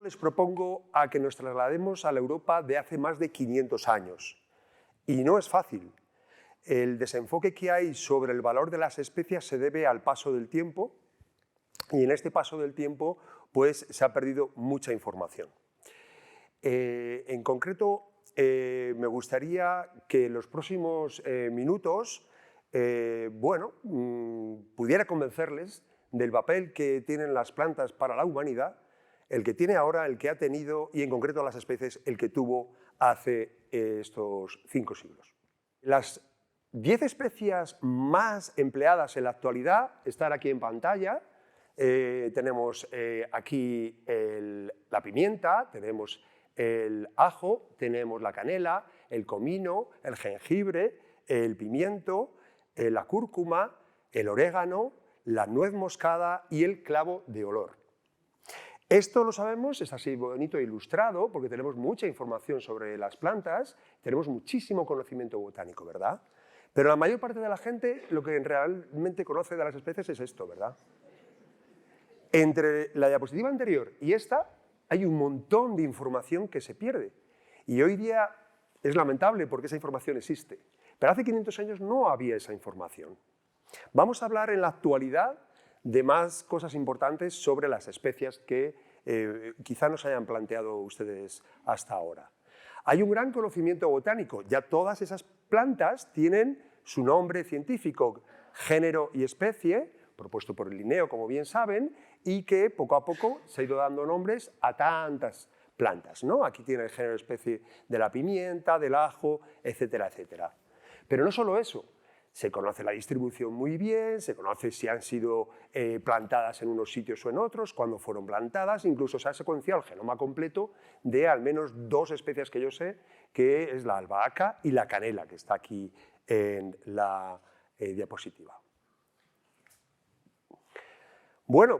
Les propongo a que nos traslademos a la Europa de hace más de 500 años. Y no es fácil. El desenfoque que hay sobre el valor de las especias se debe al paso del tiempo, y en este paso del tiempo pues, se ha perdido mucha información. En concreto, me gustaría que en los próximos minutos pudiera convencerles del papel que tienen las plantas para la humanidad, el que tiene ahora, el que ha tenido, y en concreto las especies, el que tuvo hace estos 5 siglos. Las 10 especias más empleadas en la actualidad están aquí en pantalla. Tenemos aquí la pimienta, tenemos el ajo, tenemos la canela, el comino, el jengibre, el pimiento, la cúrcuma, el orégano, la nuez moscada y el clavo de olor. Esto lo sabemos, es así bonito e ilustrado, porque tenemos mucha información sobre las plantas, tenemos muchísimo conocimiento botánico, ¿verdad? Pero la mayor parte de la gente lo que realmente conoce de las especies es esto, ¿verdad? Entre la diapositiva anterior y esta hay un montón de información que se pierde. Y hoy día es lamentable porque esa información existe. Pero hace 500 años no había esa información. Vamos a hablar en la actualidad de más cosas importantes sobre las especias que quizá no se hayan planteado ustedes hasta ahora. Hay un gran conocimiento botánico. Ya todas esas plantas tienen su nombre científico, género y especie, propuesto por Linneo, como bien saben, y que poco a poco se ha ido dando nombres a tantas plantas, ¿no? Aquí tiene el género especie de la pimienta, del ajo, etcétera, etcétera. Pero no solo eso, se conoce la distribución muy bien, se conoce si han sido plantadas en unos sitios o en otros, cuándo fueron plantadas, incluso se ha secuenciado el genoma completo de al menos 2 especies que yo sé, que es la albahaca y la canela, que está aquí en la diapositiva. Bueno,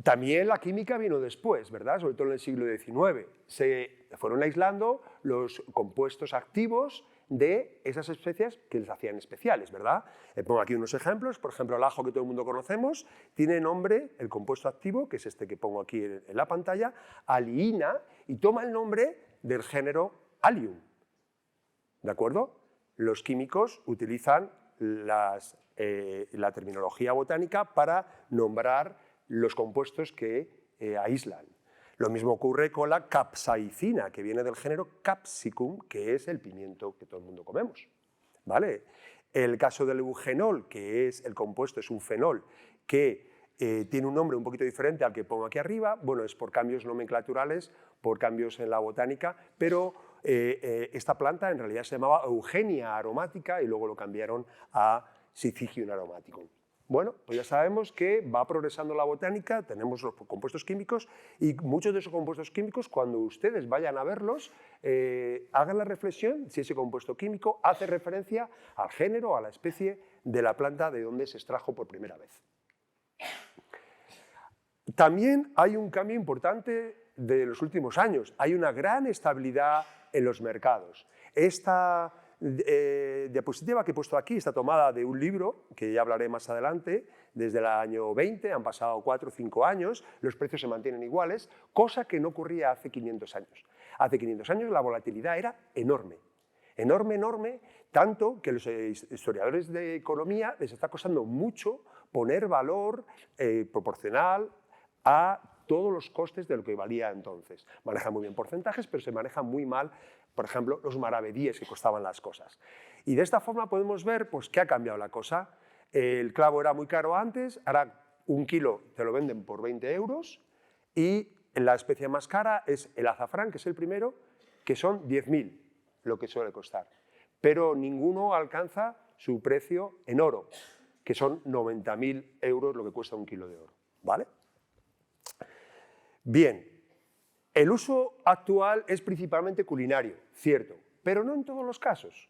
también la química vino después, ¿verdad? Sobre todo en el siglo XIX. Se fueron aislando los compuestos activos de esas especies que les hacían especiales, ¿verdad? Pongo aquí unos ejemplos. Por ejemplo, el ajo, que todo el mundo conocemos, tiene nombre, el compuesto activo, que es este que pongo aquí en la pantalla, aliina, y toma el nombre del género Allium. ¿De acuerdo? Los químicos utilizan la terminología botánica para nombrar los compuestos que aíslan. Lo mismo ocurre con la capsaicina, que viene del género Capsicum, que es el pimiento que todo el mundo comemos, ¿vale? El caso del eugenol, que es el compuesto, es un fenol que tiene un nombre un poquito diferente al que pongo aquí arriba. Bueno, es por cambios nomenclaturales, por cambios en la botánica, pero esta planta en realidad se llamaba Eugenia aromática y luego lo cambiaron a Syzygium aromaticum. Bueno, pues ya sabemos que va progresando la botánica, tenemos los compuestos químicos y muchos de esos compuestos químicos, cuando ustedes vayan a verlos, hagan la reflexión si ese compuesto químico hace referencia al género, a la especie de la planta de donde se extrajo por primera vez. También hay un cambio importante de los últimos años, hay una gran estabilidad en los mercados. Esta diapositiva que he puesto aquí está tomada de un libro, que ya hablaré más adelante, desde el año 20, han pasado 4 o 5 años, los precios se mantienen iguales, cosa que no ocurría hace 500 años. Hace 500 años la volatilidad era enorme, enorme, enorme, tanto que los historiadores de economía les está costando mucho poner valor proporcional a todos los costes de lo que valía entonces. Manejan muy bien porcentajes, pero se manejan muy mal, por ejemplo, los maravedíes que costaban las cosas. Y de esta forma podemos ver pues, que ha cambiado la cosa. El clavo era muy caro antes, ahora 1 kilo te lo venden por 20 euros, y la especie más cara es el azafrán, que es el primero, que son 10.000 lo que suele costar. Pero ninguno alcanza su precio en oro, que son 90.000 euros lo que cuesta 1 kilo de oro, ¿vale? Bien, el uso actual es principalmente culinario, cierto, pero no en todos los casos.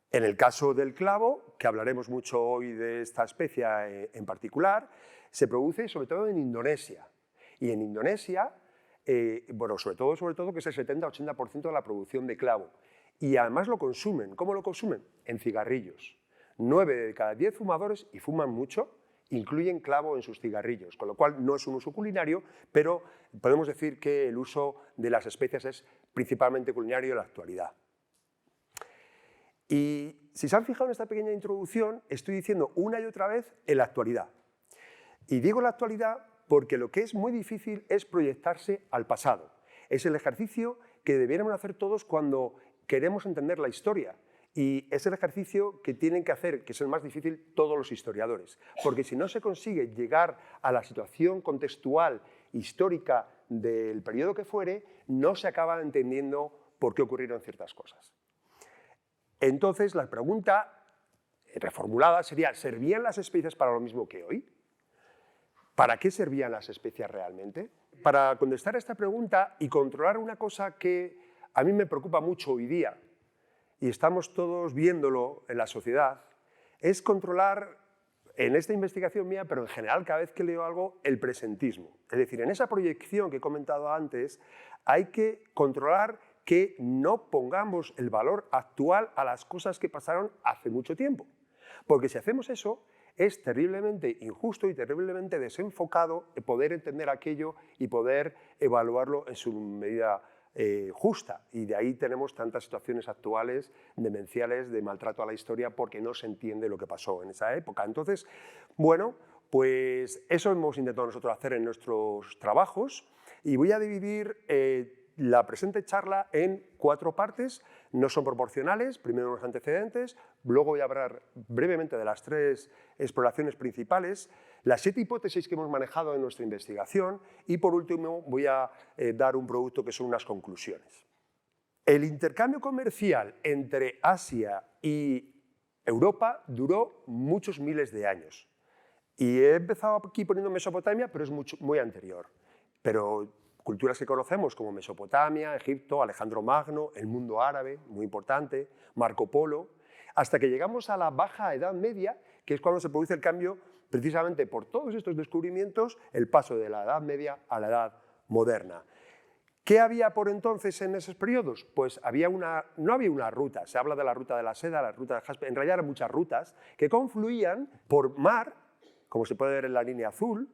En el caso del clavo, que hablaremos mucho hoy de esta especie en particular, se produce sobre todo en Indonesia. Y en Indonesia, bueno, sobre todo que es el 70-80% de la producción de clavo. Y además lo consumen. ¿Cómo lo consumen? En cigarrillos. 9 de cada 10 fumadores, y fuman mucho, incluyen clavo en sus cigarrillos, con lo cual no es un uso culinario, pero podemos decir que el uso de las especias es principalmente culinario en la actualidad. Y si se han fijado en esta pequeña introducción, estoy diciendo una y otra vez en la actualidad. Y digo la actualidad porque lo que es muy difícil es proyectarse al pasado. Es el ejercicio que debiéramos hacer todos cuando queremos entender la historia. Y es el ejercicio que tienen que hacer, que es el más difícil, todos los historiadores. Porque si no se consigue llegar a la situación contextual, histórica del periodo que fuere, no se acaba entendiendo por qué ocurrieron ciertas cosas. Entonces, la pregunta reformulada sería, ¿servían las especias para lo mismo que hoy? ¿Para qué servían las especias realmente? Para contestar a esta pregunta y controlar una cosa que a mí me preocupa mucho hoy día, y estamos todos viéndolo en la sociedad, es controlar, en esta investigación mía, pero en general cada vez que leo algo, el presentismo. Es decir, en esa proyección que he comentado antes, hay que controlar que no pongamos el valor actual a las cosas que pasaron hace mucho tiempo. Porque si hacemos eso, es terriblemente injusto y terriblemente desenfocado poder entender aquello y poder evaluarlo en su medida justa. Y de ahí tenemos tantas situaciones actuales, demenciales, de maltrato a la historia, porque no se entiende lo que pasó en esa época. Entonces, bueno, pues eso hemos intentado nosotros hacer en nuestros trabajos y voy a dividir la presente charla en 4 partes, no son proporcionales, primero los antecedentes, luego voy a hablar brevemente de las 3 exploraciones principales, las 7 hipótesis que hemos manejado en nuestra investigación y por último voy a dar un producto que son unas conclusiones. El intercambio comercial entre Asia y Europa duró muchos miles de años y he empezado aquí poniendo Mesopotamia, pero es muy anterior. Pero culturas que conocemos como Mesopotamia, Egipto, Alejandro Magno, el mundo árabe, muy importante, Marco Polo, hasta que llegamos a la Baja Edad Media, que es cuando se produce el cambio, precisamente por todos estos descubrimientos, el paso de la Edad Media a la Edad Moderna. ¿Qué había por entonces en esos periodos? Pues no había una ruta, se habla de la ruta de la seda, la ruta de Jaspe, en realidad eran muchas rutas que confluían por mar, como se puede ver en la línea azul,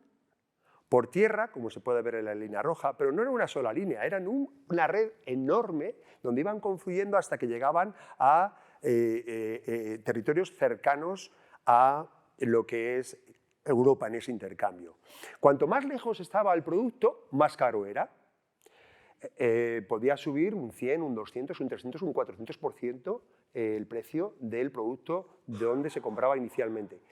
por tierra, como se puede ver en la línea roja, pero no era una sola línea, eran una red enorme donde iban confluyendo hasta que llegaban a territorios cercanos a lo que es Europa en ese intercambio. Cuanto más lejos estaba el producto, más caro era. Podía subir un 100, un 200, un 300, un 400% el precio del producto de donde se compraba inicialmente.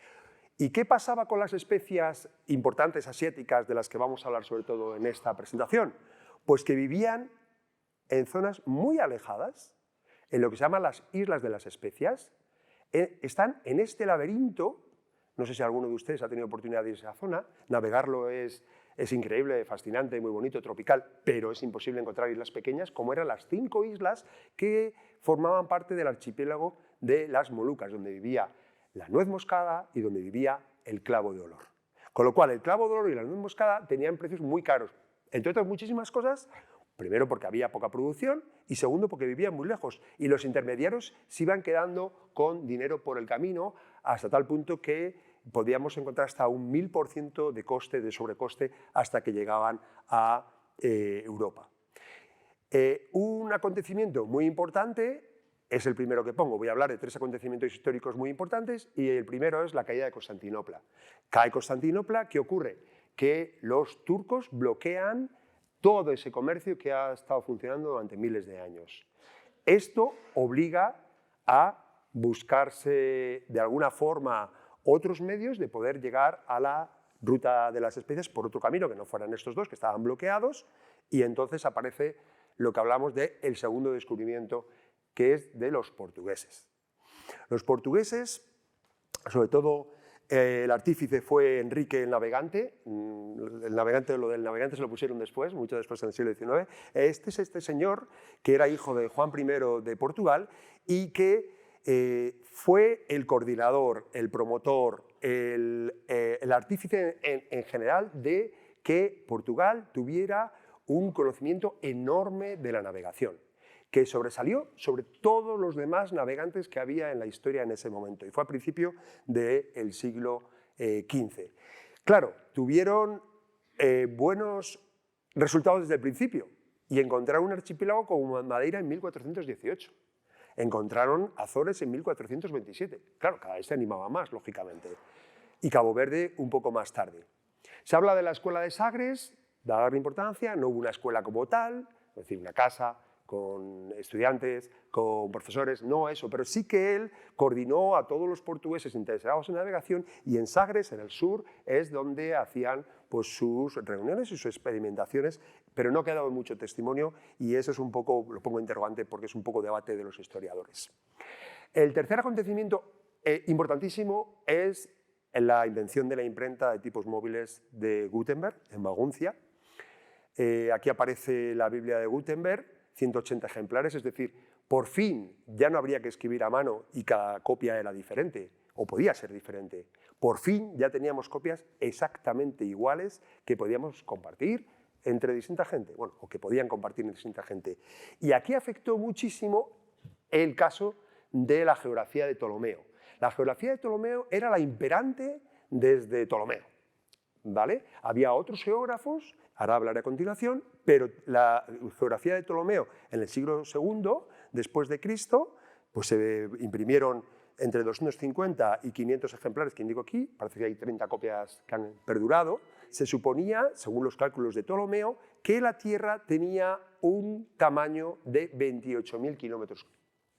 ¿Y qué pasaba con las especias importantes asiáticas de las que vamos a hablar sobre todo en esta presentación? Pues que vivían en zonas muy alejadas, en lo que se llaman las islas de las especias. Están en este laberinto, no sé si alguno de ustedes ha tenido oportunidad de ir a esa zona, navegarlo es increíble, fascinante, muy bonito, tropical, pero es imposible encontrar islas pequeñas como eran las 5 islas que formaban parte del archipiélago de las Molucas, donde vivía la nuez moscada y donde vivía el clavo de olor. Con lo cual, el clavo de olor y la nuez moscada tenían precios muy caros. Entre otras muchísimas cosas, primero porque había poca producción y segundo porque vivían muy lejos. Y los intermediarios se iban quedando con dinero por el camino hasta tal punto que podíamos encontrar hasta un 1000% de coste, de sobrecoste, hasta que llegaban a Europa. Un acontecimiento muy importante es el primero que pongo. Voy a hablar de 3 acontecimientos históricos muy importantes y el primero es la caída de Constantinopla. Cae Constantinopla, ¿qué ocurre? Que los turcos bloquean todo ese comercio que ha estado funcionando durante miles de años. Esto obliga a buscarse de alguna forma otros medios de poder llegar a la ruta de las especias por otro camino que no fueran estos 2 que estaban bloqueados y entonces aparece lo que hablamos de el segundo descubrimiento, que es de los portugueses. Los portugueses, sobre todo el artífice fue Enrique el Navegante. Lo del navegante se lo pusieron después, mucho después en el siglo XIX. Este es este señor que era hijo de Juan I de Portugal y que fue el coordinador, el promotor, el artífice en general de que Portugal tuviera un conocimiento enorme de la navegación, que sobresalió sobre todos los demás navegantes que había en la historia en ese momento, y fue a principio del siglo XV. Claro, tuvieron buenos resultados desde el principio y encontraron un archipiélago como Madeira en 1418. Encontraron Azores en 1427. Claro, cada vez se animaba más, lógicamente. Y Cabo Verde un poco más tarde. Se habla de la escuela de Sagres, da darle importancia, no hubo una escuela como tal, es decir, una casa con estudiantes, con profesores, no eso, pero sí que él coordinó a todos los portugueses interesados en navegación y en Sagres, en el sur, es donde hacían pues, sus reuniones y sus experimentaciones, pero no ha quedado mucho testimonio y eso es un poco, lo pongo interrogante porque es un poco debate de los historiadores. El tercer acontecimiento importantísimo es la invención de la imprenta de tipos móviles de Gutenberg, en Maguncia. Aquí aparece la Biblia de Gutenberg, 180 ejemplares, es decir, por fin ya no habría que escribir a mano y cada copia era diferente, o podía ser diferente. Por fin ya teníamos copias exactamente iguales que podíamos compartir entre distinta gente, bueno, o que podían compartir entre distinta gente. Y aquí afectó muchísimo el caso de la geografía de Ptolomeo. La geografía de Ptolomeo era la imperante desde Ptolomeo, ¿vale? Había otros geógrafos, ahora hablaré a continuación, pero la geografía de Ptolomeo en el siglo II después de Cristo, pues se imprimieron entre 250 y 500 ejemplares que indico aquí, parece que hay 30 copias que han perdurado. Se suponía, según los cálculos de Ptolomeo, que la Tierra tenía un tamaño de 28.000 kilómetros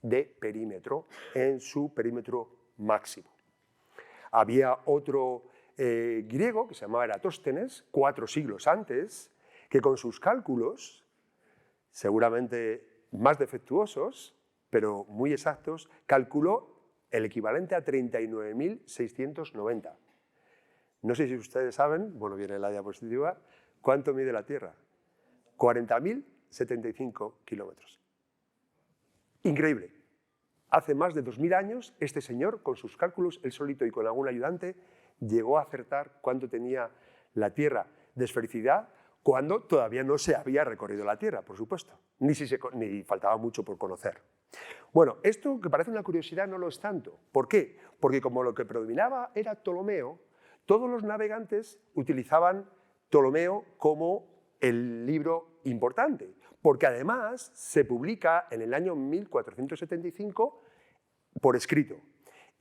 de perímetro en su perímetro máximo. Había otro griego que se llamaba Eratóstenes, 4 siglos antes, que con sus cálculos, seguramente más defectuosos, pero muy exactos, calculó el equivalente a 39.690. No sé si ustedes saben, bueno, viene la diapositiva, ¿cuánto mide la Tierra? 40.075 kilómetros. Increíble. Hace más de 2000 años, este señor, con sus cálculos, él solito y con algún ayudante, llegó a acertar cuánto tenía la Tierra de esfericidad cuando todavía no se había recorrido la Tierra, por supuesto, ni faltaba mucho por conocer. Bueno, esto que parece una curiosidad no lo es tanto. ¿Por qué? Porque como lo que predominaba era Ptolomeo, todos los navegantes utilizaban Ptolomeo como el libro importante, porque además se publica en el año 1475 por escrito.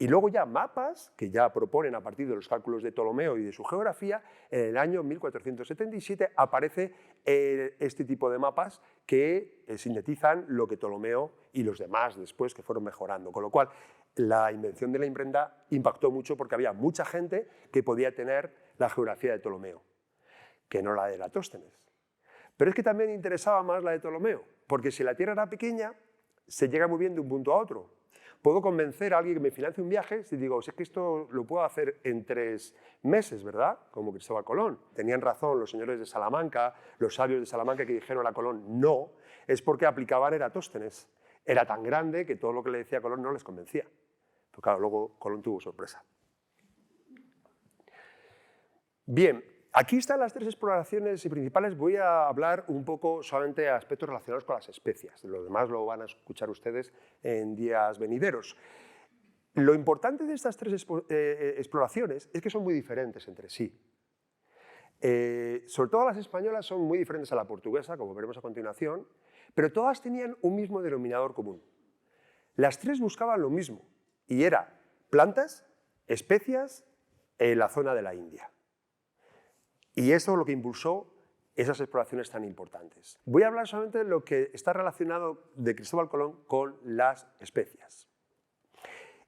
Y luego ya mapas, que ya proponen a partir de los cálculos de Ptolomeo y de su geografía, en el año 1477 aparece este tipo de mapas que sintetizan lo que Ptolomeo y los demás después que fueron mejorando. Con lo cual, la invención de la imprenta impactó mucho porque había mucha gente que podía tener la geografía de Ptolomeo, que no la de Eratóstenes. Pero es que también interesaba más la de Ptolomeo, porque si la Tierra era pequeña, se llega muy bien de un punto a otro. Puedo convencer a alguien que me financie un viaje si digo, es que esto lo puedo hacer en 3 meses, ¿verdad? Como Cristóbal Colón. Tenían razón los señores de Salamanca, los sabios de Salamanca que dijeron a Colón no, es porque aplicaban Eratóstenes. Era tan grande que todo lo que le decía Colón no les convencía. Pero claro, luego Colón tuvo sorpresa. Bien, aquí están las 3 exploraciones principales. Voy a hablar un poco solamente de aspectos relacionados con las especias. Lo demás lo van a escuchar ustedes en días venideros. Lo importante de estas 3 exploraciones es que son muy diferentes entre sí. Sobre todo las españolas son muy diferentes a la portuguesa, como veremos a continuación, pero todas tenían un mismo denominador común. Las 3 buscaban lo mismo, y era plantas, especias en la zona de la India. Y eso es lo que impulsó esas exploraciones tan importantes. Voy a hablar solamente de lo que está relacionado de Cristóbal Colón con las especias.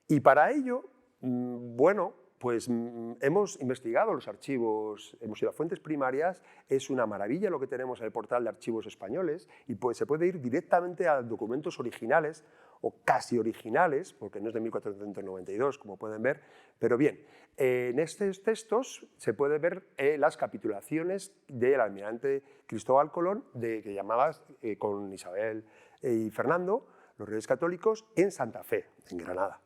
Y para ello, bueno, pues hemos investigado los archivos, hemos ido a fuentes primarias, es una maravilla lo que tenemos en el portal de archivos españoles y pues se puede ir directamente a documentos originales o casi originales, porque no es de 1492, como pueden ver, pero bien, en estos textos se puede ver las capitulaciones del almirante Cristóbal Colón, que llamaba con Isabel y Fernando, los reyes católicos, en Santa Fe, en Granada.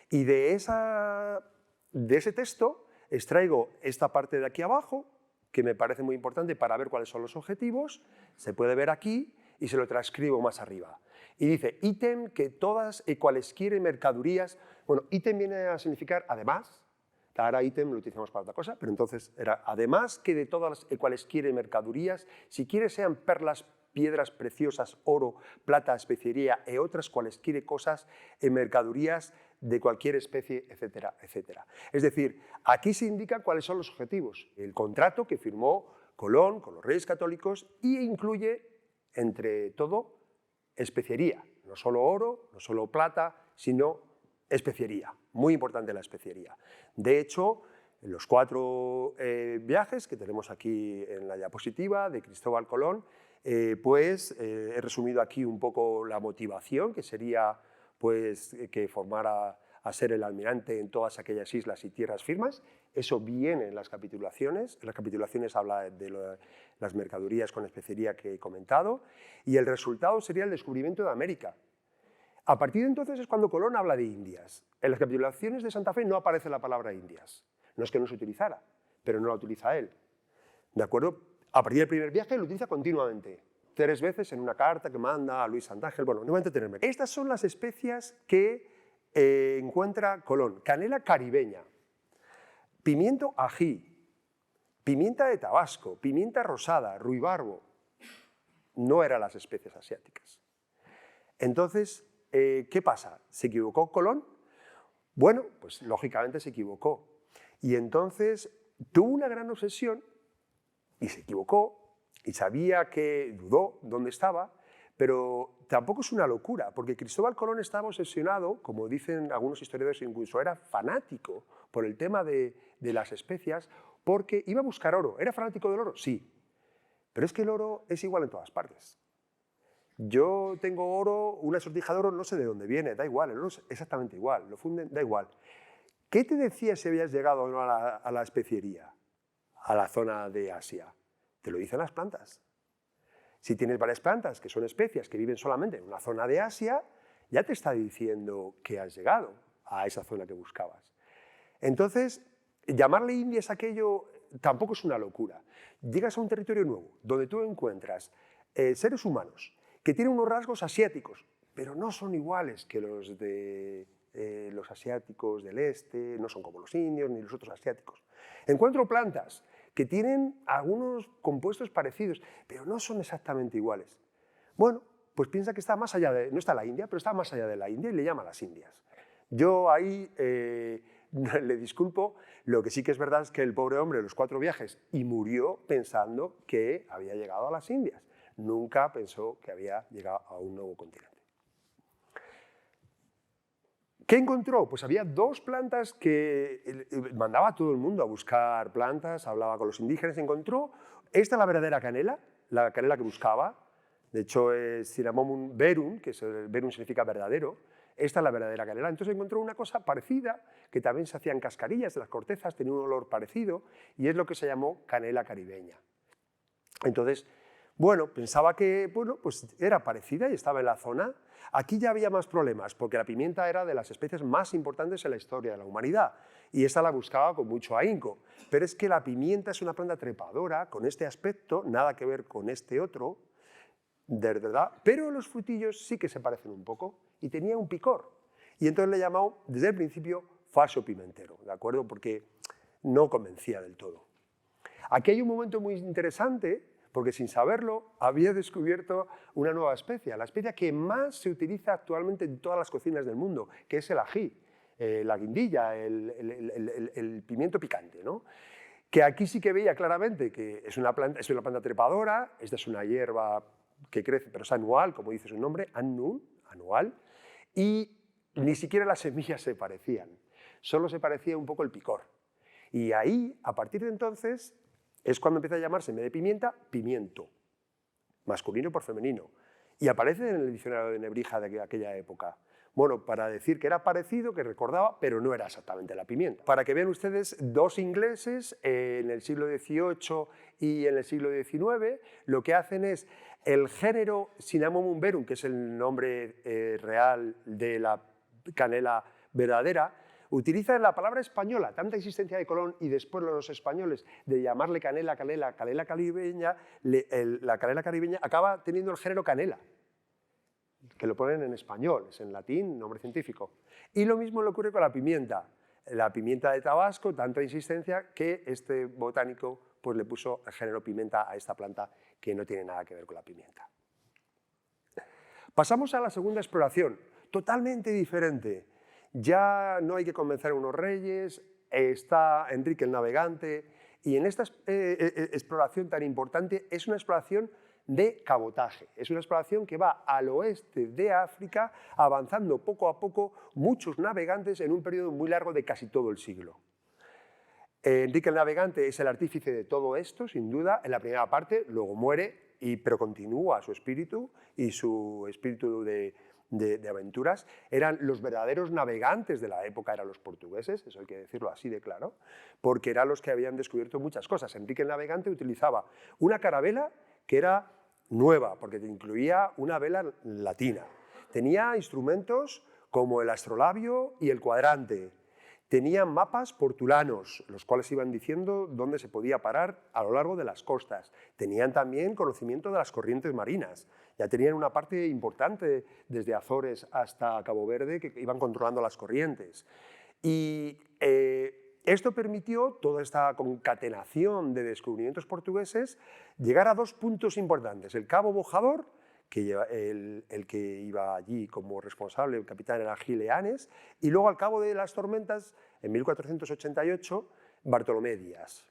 Y de ese texto extraigo esta parte de aquí abajo, que me parece muy importante para ver cuáles son los objetivos, se puede ver aquí y se lo transcribo más arriba. Y dice, ítem que todas y cualesquiera mercaderías, bueno, ítem viene a significar además, Cada ítem lo utilizamos para otra cosa, pero entonces era, además que de todas las cualesquiera mercadurías, si quieres sean perlas, piedras preciosas, oro, plata, especiería y otras cualesquiera cosas en mercadurías de cualquier especie, etcétera, etcétera. Es decir, aquí se indican cuáles son los objetivos. El contrato que firmó Colón con los reyes católicos y incluye, entre todo, especiería. No solo oro, no solo plata, sino especiería. Muy importante la especiería. De hecho, en los 4 viajes que tenemos aquí en la diapositiva de Cristóbal Colón, he resumido aquí un poco la motivación, que sería pues, que formara a ser el almirante en todas aquellas islas y tierras firmes. Eso viene en las capitulaciones. En las capitulaciones habla de las mercaderías con especiería que he comentado. Y el resultado sería el descubrimiento de América. A partir de entonces es cuando Colón habla de Indias. En las capitulaciones de Santa Fe no aparece la palabra Indias. No es que no se utilizara, pero no la utiliza él. ¿De acuerdo? A partir del primer viaje lo utiliza continuamente. 3 veces en una carta que manda a Luis Santángel. Bueno, no voy a entretenerme. Estas son las especias que encuentra Colón. Canela caribeña, pimiento ají, pimienta de Tabasco, pimienta rosada, ruibarbo. No eran las especies asiáticas. Entonces, ¿qué pasa? ¿Se equivocó Colón? Bueno, pues lógicamente se equivocó. Y entonces tuvo una gran obsesión y se equivocó y sabía que dudó dónde estaba, pero tampoco es una locura, porque Cristóbal Colón estaba obsesionado, como dicen algunos historiadores, incluso era fanático por el tema de las especias, porque iba a buscar oro. ¿Era fanático del oro? Sí, pero es que el oro es igual en todas partes. Yo tengo oro, una sortija de oro, no sé de dónde viene, da igual, el oro es exactamente igual, lo funden, da igual. ¿Qué te decía si habías llegado o no a la especiería, a la zona de Asia? Te lo dicen las plantas. Si tienes varias plantas que son especias que viven solamente en una zona de Asia, ya te está diciendo que has llegado a esa zona que buscabas. Entonces, llamarle Indias a aquello tampoco es una locura. Llegas a un territorio nuevo, donde tú encuentras seres humanos que tienen unos rasgos asiáticos, pero no son iguales que los de los asiáticos del este, no son como los indios ni los otros asiáticos. Encuentro plantas que tienen algunos compuestos parecidos, pero no son exactamente iguales. Bueno, pues piensa que está más allá de, no está la India, pero está más allá de la India y le llama las Indias. Yo ahí le disculpo, lo que sí que es verdad es que el pobre hombre, los 4 viajes, y murió pensando que había llegado a las Indias. Nunca pensó que había llegado a un nuevo continente. ¿Qué encontró? Pues había 2 plantas que mandaba a todo el mundo a buscar plantas, hablaba con los indígenas, encontró, esta es la verdadera canela, la canela que buscaba, de hecho es Cinnamomum verum, que verum significa verdadero, esta es la verdadera canela. Entonces encontró una cosa parecida, que también se hacían cascarillas de las cortezas, tenía un olor parecido, y es lo que se llamó canela caribeña. Entonces, bueno, pensaba que bueno, pues era parecida y estaba en la zona. Aquí ya había más problemas, porque la pimienta era de las especies más importantes en la historia de la humanidad, y esta la buscaba con mucho ahínco. Pero es que la pimienta es una planta trepadora, con este aspecto, nada que ver con este otro, de verdad, pero los frutillos sí que se parecen un poco, y tenía un picor. Y entonces le he llamado, desde el principio, falso pimentero, ¿de acuerdo? Porque no convencía del todo. Aquí hay un momento muy interesante, porque sin saberlo había descubierto una nueva especie, la especie que más se utiliza actualmente en todas las cocinas del mundo, que es el ají, la guindilla, el pimiento picante, ¿no? Que aquí sí que veía claramente que es una planta trepadora, esta es una hierba que crece, pero es anual, como dice su nombre, anual, y ni siquiera las semillas se parecían, solo se parecía un poco el picor. Y ahí, a partir de entonces, es cuando empieza a llamarse, en vez de pimienta, pimiento, masculino por femenino. Y aparece en el diccionario de Nebrija de aquella época. Bueno, para decir que era parecido, que recordaba, pero no era exactamente la pimienta. Para que vean ustedes, 2 ingleses en el siglo XVIII y en el siglo XIX, lo que hacen es el género Cinnamomum verum, que es el nombre real de la canela verdadera, utilizan la palabra española, tanta existencia de Colón y después los españoles de llamarle canela caribeña, la canela caribeña acaba teniendo el género canela, que lo ponen en español, es en latín, nombre científico. Y lo mismo le ocurre con la pimienta. la pimienta de Tabasco, tanta insistencia que este botánico pues, le puso el género pimienta a esta planta que no tiene nada que ver con la pimienta. Pasamos a la segunda exploración, totalmente diferente. Ya no hay que convencer a unos reyes, está Enrique el Navegante, y en esta exploración tan importante es una exploración de cabotaje. Es una exploración que va al oeste de África, avanzando poco a poco muchos navegantes en un periodo muy largo de casi todo el siglo. Enrique el Navegante es el artífice de todo esto, sin duda, en la primera parte, luego muere, pero continúa su espíritu y su espíritu de aventuras. Eran los verdaderos navegantes de la época, eran los portugueses, eso hay que decirlo así de claro, porque eran los que habían descubierto muchas cosas. Enrique el Navegante utilizaba una carabela que era nueva, porque incluía una vela latina. Tenía instrumentos como el astrolabio y el cuadrante. Tenían mapas portulanos, los cuales iban diciendo dónde se podía parar a lo largo de las costas. Tenían también conocimiento de las corrientes marinas. Ya tenían una parte importante desde Azores hasta Cabo Verde que iban controlando las corrientes. Y esto permitió, toda esta concatenación de descubrimientos portugueses, llegar a dos puntos importantes. El Cabo Bojador, el que iba allí como responsable, el capitán era Gil Eanes, y luego al Cabo de las Tormentas, en 1488, Bartolomé Díaz.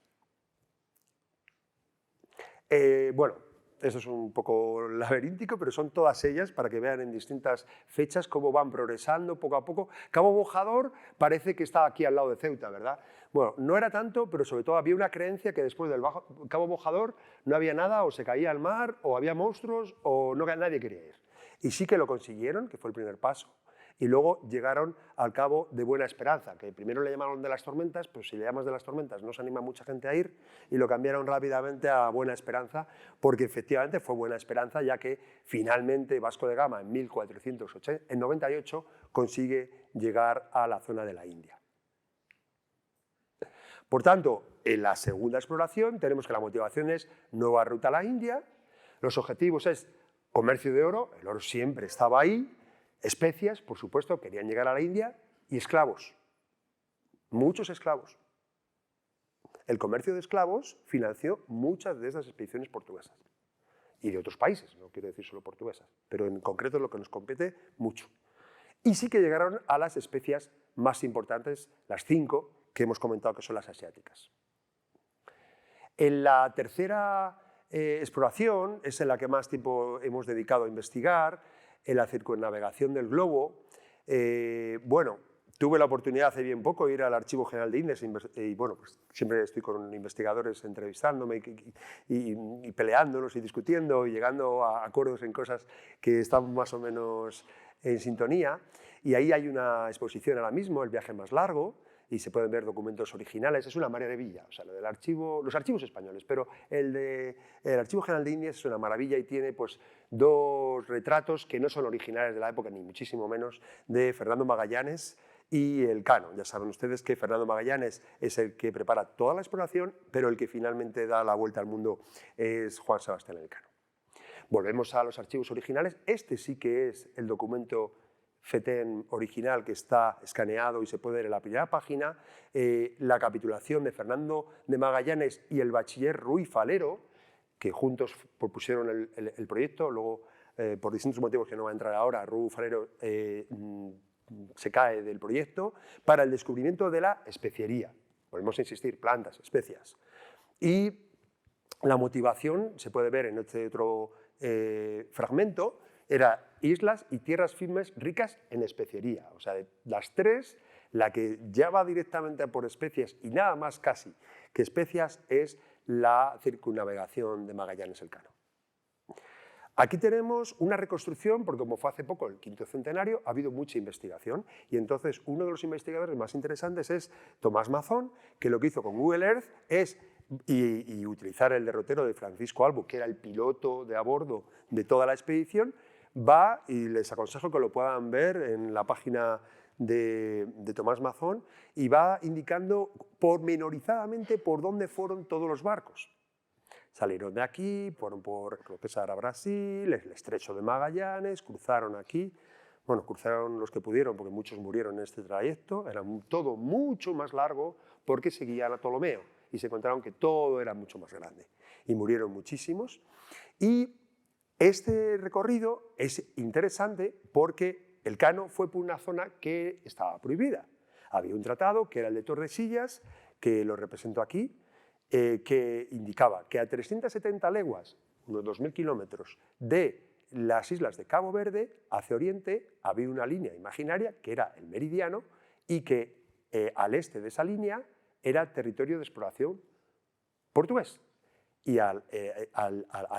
Bueno, esto es un poco laberíntico, pero son todas ellas para que vean en distintas fechas cómo van progresando poco a poco. Cabo Bojador parece que está aquí al lado de Ceuta, ¿verdad? Bueno, no era tanto, pero sobre todo había una creencia que después del Cabo Bojador no había nada, o se caía al mar, o había monstruos, o nadie quería ir. Y sí que lo consiguieron, que fue el primer paso. Y luego llegaron al Cabo de Buena Esperanza, que primero le llamaron de las Tormentas, pero si le llamas de las Tormentas no se anima mucha gente a ir, y lo cambiaron rápidamente a Buena Esperanza, porque efectivamente fue Buena Esperanza, ya que finalmente Vasco de Gama en 1498 consigue llegar a la zona de la India. Por tanto, en la segunda exploración tenemos que la motivación es nueva ruta a la India, los objetivos es comercio de oro, el oro siempre estaba ahí, especias, por supuesto, querían llegar a la India, y esclavos, muchos esclavos. El comercio de esclavos financió muchas de esas expediciones portuguesas y de otros países, no quiero decir solo portuguesas, pero en concreto lo que nos compete, mucho. Y sí que llegaron a las especias más importantes, las 5 que hemos comentado que son las asiáticas. En la tercera exploración, es en la que más tiempo hemos dedicado a investigar, en la circunnavegación del globo. Bueno, tuve la oportunidad hace bien poco de ir al Archivo General de Indias y bueno, pues siempre estoy con investigadores entrevistándome y peleándonos y discutiendo y llegando a acuerdos en cosas que están más o menos en sintonía. Y ahí hay una exposición ahora mismo, El viaje más largo, y se pueden ver documentos originales. Es una maravilla, o sea, lo del archivo, los archivos españoles, pero el Archivo General de Indias es una maravilla y tiene pues 2 retratos que no son originales de la época, ni muchísimo menos, de Fernando Magallanes y Elcano. Ya saben ustedes que Fernando Magallanes es el que prepara toda la exploración, pero el que finalmente da la vuelta al mundo es Juan Sebastián Elcano. Volvemos a los archivos originales. Este sí que es el documento FETEN original que está escaneado y se puede ver en la primera página, la capitulación de Fernando de Magallanes y el bachiller Ruy Falero, que juntos propusieron el proyecto, luego por distintos motivos que no va a entrar ahora, Ruy Falero se cae del proyecto, para el descubrimiento de la especiería. Volvemos a insistir, plantas, especias. Y la motivación, se puede ver en este otro fragmento, era islas y tierras firmes ricas en especiería. O sea, de las 3, la que ya va directamente por especies y nada más casi que especias es la circunnavegación de Magallanes Elcano. Aquí tenemos una reconstrucción, porque como fue hace poco el 5º centenario, ha habido mucha investigación y entonces uno de los investigadores más interesantes es Tomás Mazón, que lo que hizo con Google Earth es y utilizar el derrotero de Francisco Albo, que era el piloto de a bordo de toda la expedición, va, y les aconsejo que lo puedan ver en la página de Tomás Mazón, y va indicando pormenorizadamente por dónde fueron todos los barcos. Salieron de aquí, fueron por lo que es ahora Brasil, el estrecho de Magallanes, cruzaron aquí. Bueno, cruzaron los que pudieron, porque muchos murieron en este trayecto, era todo mucho más largo porque seguían a Ptolomeo y se encontraron que todo era mucho más grande y murieron muchísimos. Y este recorrido es interesante porque Elcano fue por una zona que estaba prohibida. Había un tratado, que era el de Tordesillas, que lo represento aquí, que indicaba que a 370 leguas, unos 2.000 kilómetros, de las islas de Cabo Verde, hacia oriente, había una línea imaginaria, que era el meridiano, y que al este de esa línea era territorio de exploración portugués. Y al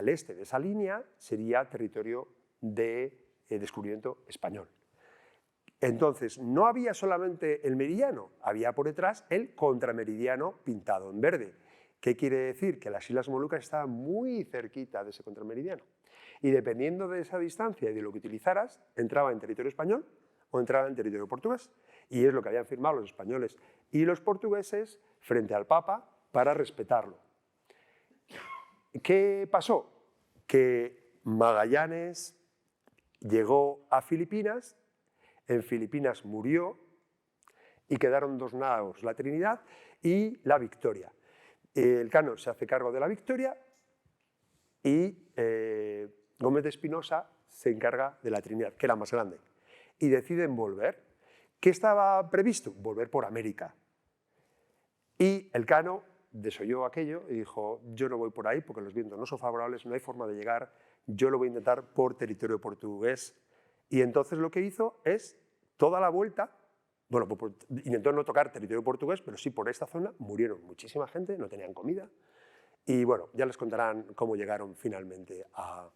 este de esa línea sería territorio de descubrimiento español. Entonces, no había solamente el meridiano, había por detrás el contrameridiano pintado en verde. ¿Qué quiere decir? Que las Islas Molucas estaban muy cerquita de ese contrameridiano. Y dependiendo de esa distancia y de lo que utilizaras, entraba en territorio español o entraba en territorio portugués. Y es lo que habían firmado los españoles y los portugueses frente al Papa para respetarlo. ¿Qué pasó? Que Magallanes llegó a Filipinas, en Filipinas murió y quedaron dos naos, la Trinidad y la Victoria. Elcano se hace cargo de la Victoria y Gómez de Espinosa se encarga de la Trinidad, que era más grande, y deciden volver. ¿Qué estaba previsto? Volver por América. Y Elcano desoyó aquello y dijo, yo no voy por ahí porque los vientos no son favorables, no hay forma de llegar, yo lo voy a intentar por territorio portugués. Y entonces lo que hizo es toda la vuelta, bueno, intentó no tocar territorio portugués, pero sí por esta zona, murieron muchísima gente, no tenían comida, y bueno, ya les contarán cómo llegaron finalmente a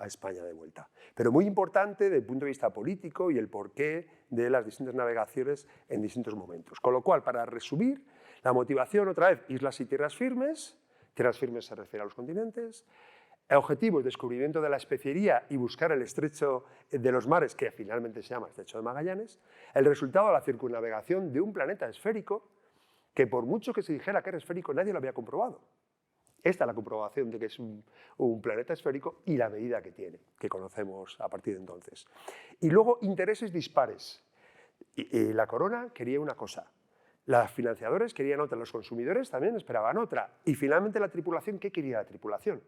España de vuelta. Pero muy importante desde el punto de vista político y el porqué de las distintas navegaciones en distintos momentos. Con lo cual, para resumir, la motivación, otra vez, islas y tierras firmes se refiere a los continentes, el objetivo es descubrimiento de la especiería y buscar el estrecho de los mares, que finalmente se llama Estrecho de Magallanes, el resultado de la circunnavegación de un planeta esférico, que por mucho que se dijera que era esférico, nadie lo había comprobado. Esta es la comprobación de que es un planeta esférico y la medida que tiene, que conocemos a partir de entonces. Y luego, intereses dispares. Y la corona quería una cosa, los financiadores querían otra, los consumidores también esperaban otra. Y finalmente la tripulación, ¿qué quería la tripulación?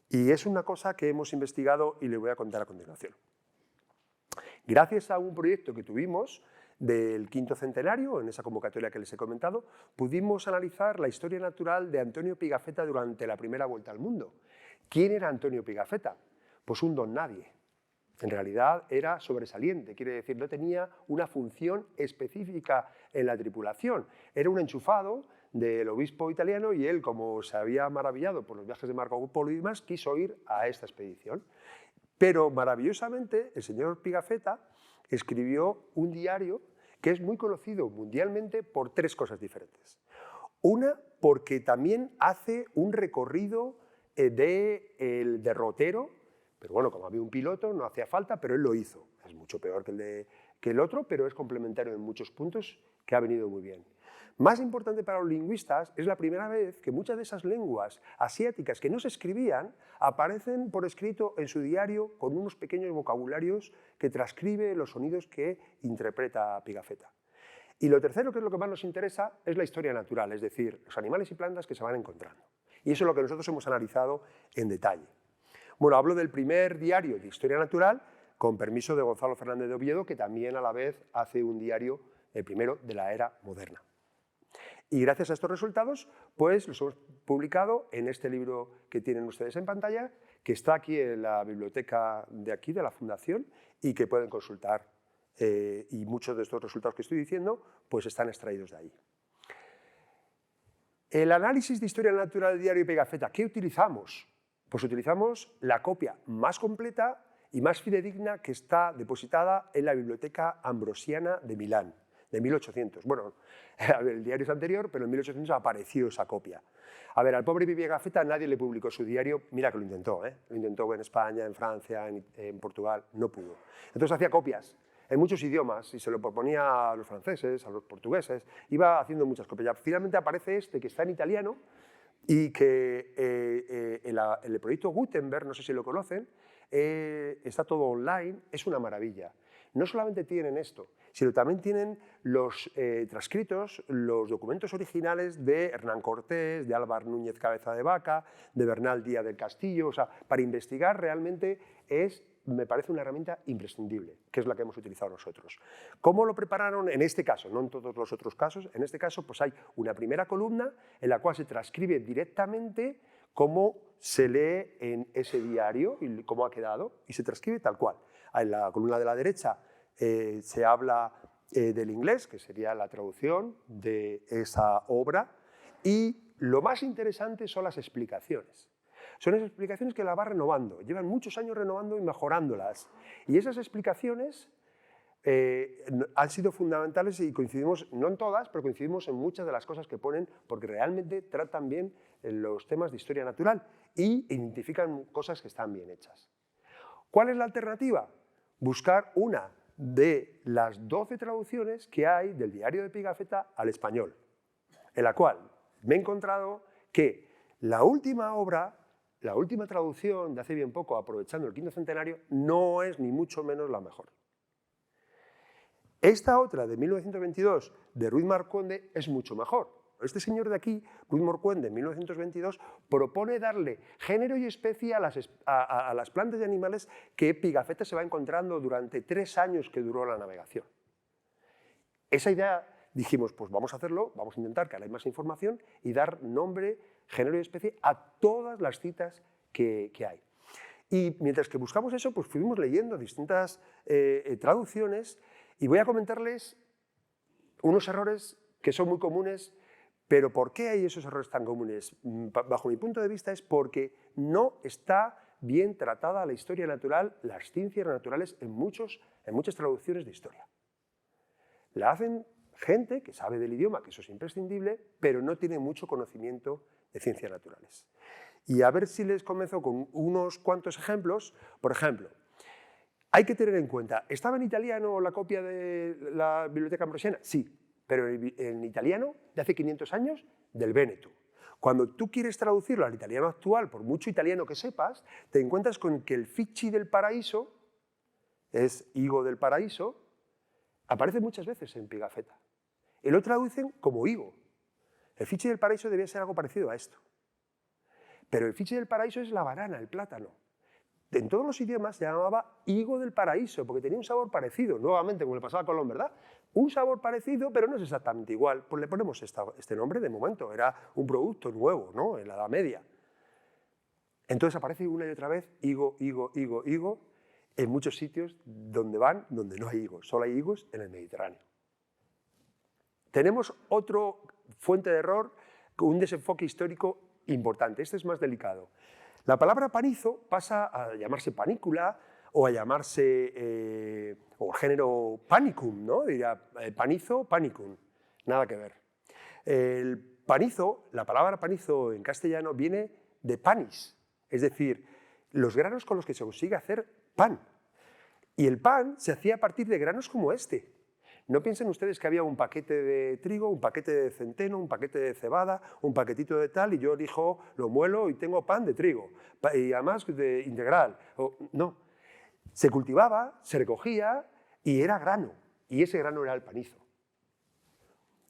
Y es una cosa que hemos investigado y le voy a contar a continuación. Gracias a un proyecto que tuvimos del quinto centenario, en esa convocatoria que les he comentado, pudimos analizar la historia natural de Antonio Pigafetta durante la primera vuelta al mundo. ¿Quién era Antonio Pigafetta? Pues un don nadie. En realidad era sobresaliente, quiere decir, no tenía una función específica en la tripulación. Era un enchufado del obispo italiano y él, como se había maravillado por los viajes de Marco Polo y demás, quiso ir a esta expedición. Pero maravillosamente el señor Pigafetta escribió un diario que es muy conocido mundialmente por tres cosas diferentes. Una, porque también hace un recorrido del derrotero, pero bueno, como había un piloto no hacía falta, pero él lo hizo. Es mucho peor que el otro, pero es complementario en muchos puntos, que ha venido muy bien. Más importante para los lingüistas, es la primera vez que muchas de esas lenguas asiáticas que no se escribían aparecen por escrito en su diario con unos pequeños vocabularios que transcribe los sonidos que interpreta Pigafetta. Y lo tercero, que es lo que más nos interesa, es la historia natural, es decir, los animales y plantas que se van encontrando. Y eso es lo que nosotros hemos analizado en detalle. Bueno, hablo del primer diario de historia natural, con permiso de Gonzalo Fernández de Oviedo, que también a la vez hace un diario, el primero, de la era moderna. Y gracias a estos resultados, pues los hemos publicado en este libro que tienen ustedes en pantalla, que está aquí en la biblioteca de aquí, de la Fundación, y que pueden consultar. Y muchos de estos resultados que estoy diciendo, pues están extraídos de ahí. El análisis de historia natural del diario Pigafetta, ¿qué utilizamos? Pues utilizamos la copia más completa y más fidedigna que está depositada en la Biblioteca Ambrosiana de Milán, de 1800. Bueno, el diario es anterior, pero en 1800 apareció esa copia. A ver, al pobre Pigafetta nadie le publicó su diario, mira que lo intentó en España, en Francia, en Portugal, no pudo. Entonces hacía copias en muchos idiomas y se lo proponía a los franceses, a los portugueses, iba haciendo muchas copias. Finalmente aparece este que está en italiano y que el proyecto Gutenberg, no sé si lo conocen, está todo online, es una maravilla. No solamente tienen esto, sino también tienen los transcritos, los documentos originales de Hernán Cortés, de Álvar Núñez Cabeza de Vaca, de Bernal Díaz del Castillo. O sea, para investigar realmente me parece una herramienta imprescindible, que es la que hemos utilizado nosotros. ¿Cómo lo prepararon en este caso? No en todos los otros casos. En este caso, pues hay una primera columna en la cual se transcribe directamente cómo se lee en ese diario y cómo ha quedado, y se transcribe tal cual. En la columna de la derecha se habla del inglés, que sería la traducción de esa obra, y lo más interesante son las explicaciones. Son esas explicaciones que la va renovando, llevan muchos años renovando y mejorándolas. Y esas explicaciones han sido fundamentales y coincidimos, no en todas, pero coincidimos en muchas de las cosas que ponen, porque realmente tratan bien los temas de historia natural y identifican cosas que están bien hechas. ¿Cuál es la alternativa? Buscar una de las 12 traducciones que hay del diario de Pigafetta al español, en la cual me he encontrado que la última obra, la última traducción de hace bien poco, aprovechando el 5º centenario, no es ni mucho menos la mejor. Esta otra, de 1922, de Ruiz Marconde, es mucho mejor. Este señor de aquí, Ruiz Marconde, en 1922, propone darle género y especie a las plantas y animales que Pigafetta se va encontrando durante 3 años que duró la navegación. Esa idea, dijimos, pues vamos a hacerlo, vamos a intentar que haya más información y dar nombre, género y especie a todas las citas que hay. Y mientras que buscamos eso, pues fuimos leyendo distintas traducciones y voy a comentarles unos errores que son muy comunes. Pero ¿por qué hay esos errores tan comunes? Bajo mi punto de vista es porque no está bien tratada la historia natural, las ciencias naturales en muchas traducciones de historia. La hacen gente que sabe del idioma, que eso es imprescindible, pero no tiene mucho conocimiento de ciencias naturales. Y a ver si les convenzo con unos cuantos ejemplos. Por ejemplo, hay que tener en cuenta, ¿estaba en italiano la copia de la Biblioteca Ambrosiana? Sí. Pero en italiano de hace 500 años, del Véneto. Cuando tú quieres traducirlo al italiano actual, por mucho italiano que sepas, te encuentras con que el Ficci del Paraíso, es higo del paraíso, aparece muchas veces en Pigafetta. Y lo traducen como higo. El Ficci del Paraíso debía ser algo parecido a esto. Pero el Ficci del Paraíso es la banana, el plátano. En todos los idiomas se llamaba higo del paraíso, porque tenía un sabor parecido, nuevamente como le pasaba a Colón, ¿verdad? Un sabor parecido, pero no es exactamente igual. Pues le ponemos este nombre de momento, era un producto nuevo, ¿no? En la Edad Media. Entonces aparece una y otra vez higo, higo, higo, higo, en muchos sitios donde no hay higos, solo hay higos en el Mediterráneo. Tenemos otra fuente de error, un desenfoque histórico importante, este es más delicado. La palabra panizo pasa a llamarse panícula o a llamarse, o género panicum, ¿no? Diría panizo, panicum, nada que ver. El panizo, la palabra panizo en castellano viene de panis, es decir, los granos con los que se consigue hacer pan. Y el pan se hacía a partir de granos como este. No piensen ustedes que había un paquete de trigo, un paquete de centeno, un paquete de cebada, un paquetito de tal, y yo elijo, lo muelo y tengo pan de trigo, y además de integral. No, se cultivaba, se recogía y era grano, y ese grano era el panizo.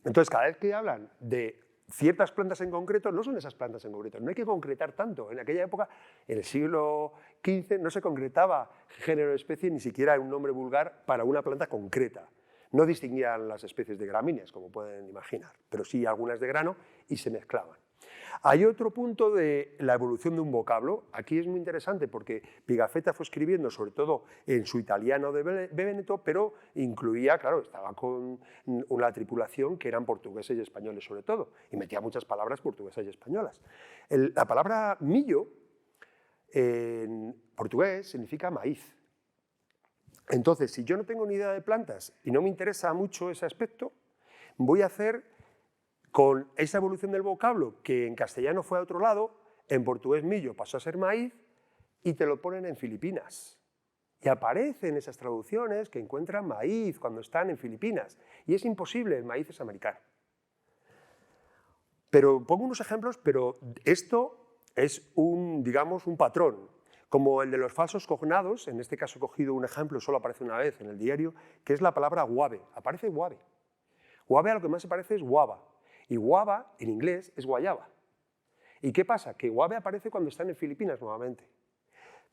Entonces, cada vez que hablan de ciertas plantas en concreto, no son esas plantas en concreto, no hay que concretar tanto. En aquella época, en el siglo XV, no se concretaba género de especie, ni siquiera un nombre vulgar para una planta concreta. No distinguían las especies de gramíneas, como pueden imaginar, pero sí algunas de grano y se mezclaban. Hay otro punto de la evolución de un vocablo. Aquí es muy interesante porque Pigafetta fue escribiendo sobre todo en su italiano de Véneto, pero incluía, claro, estaba con una tripulación que eran portugueses y españoles sobre todo, y metía muchas palabras portuguesas y españolas. La palabra millo en portugués significa maíz. Entonces, si yo no tengo ni idea de plantas y no me interesa mucho ese aspecto, voy a hacer con esa evolución del vocablo, que en castellano fue a otro lado, en portugués millo pasó a ser maíz, y te lo ponen en Filipinas. Y aparecen esas traducciones que encuentran maíz cuando están en Filipinas. Y es imposible, el maíz es americano. Pero pongo unos ejemplos, pero esto es digamos, un patrón. como el de los falsos cognados, en este caso he cogido un ejemplo, solo aparece una vez en el diario, que es la palabra guave. Aparece guave. Guave a lo que más se parece es guava. Y guava, en inglés, es guayaba. ¿Y qué pasa? Que guave aparece cuando están en Filipinas nuevamente.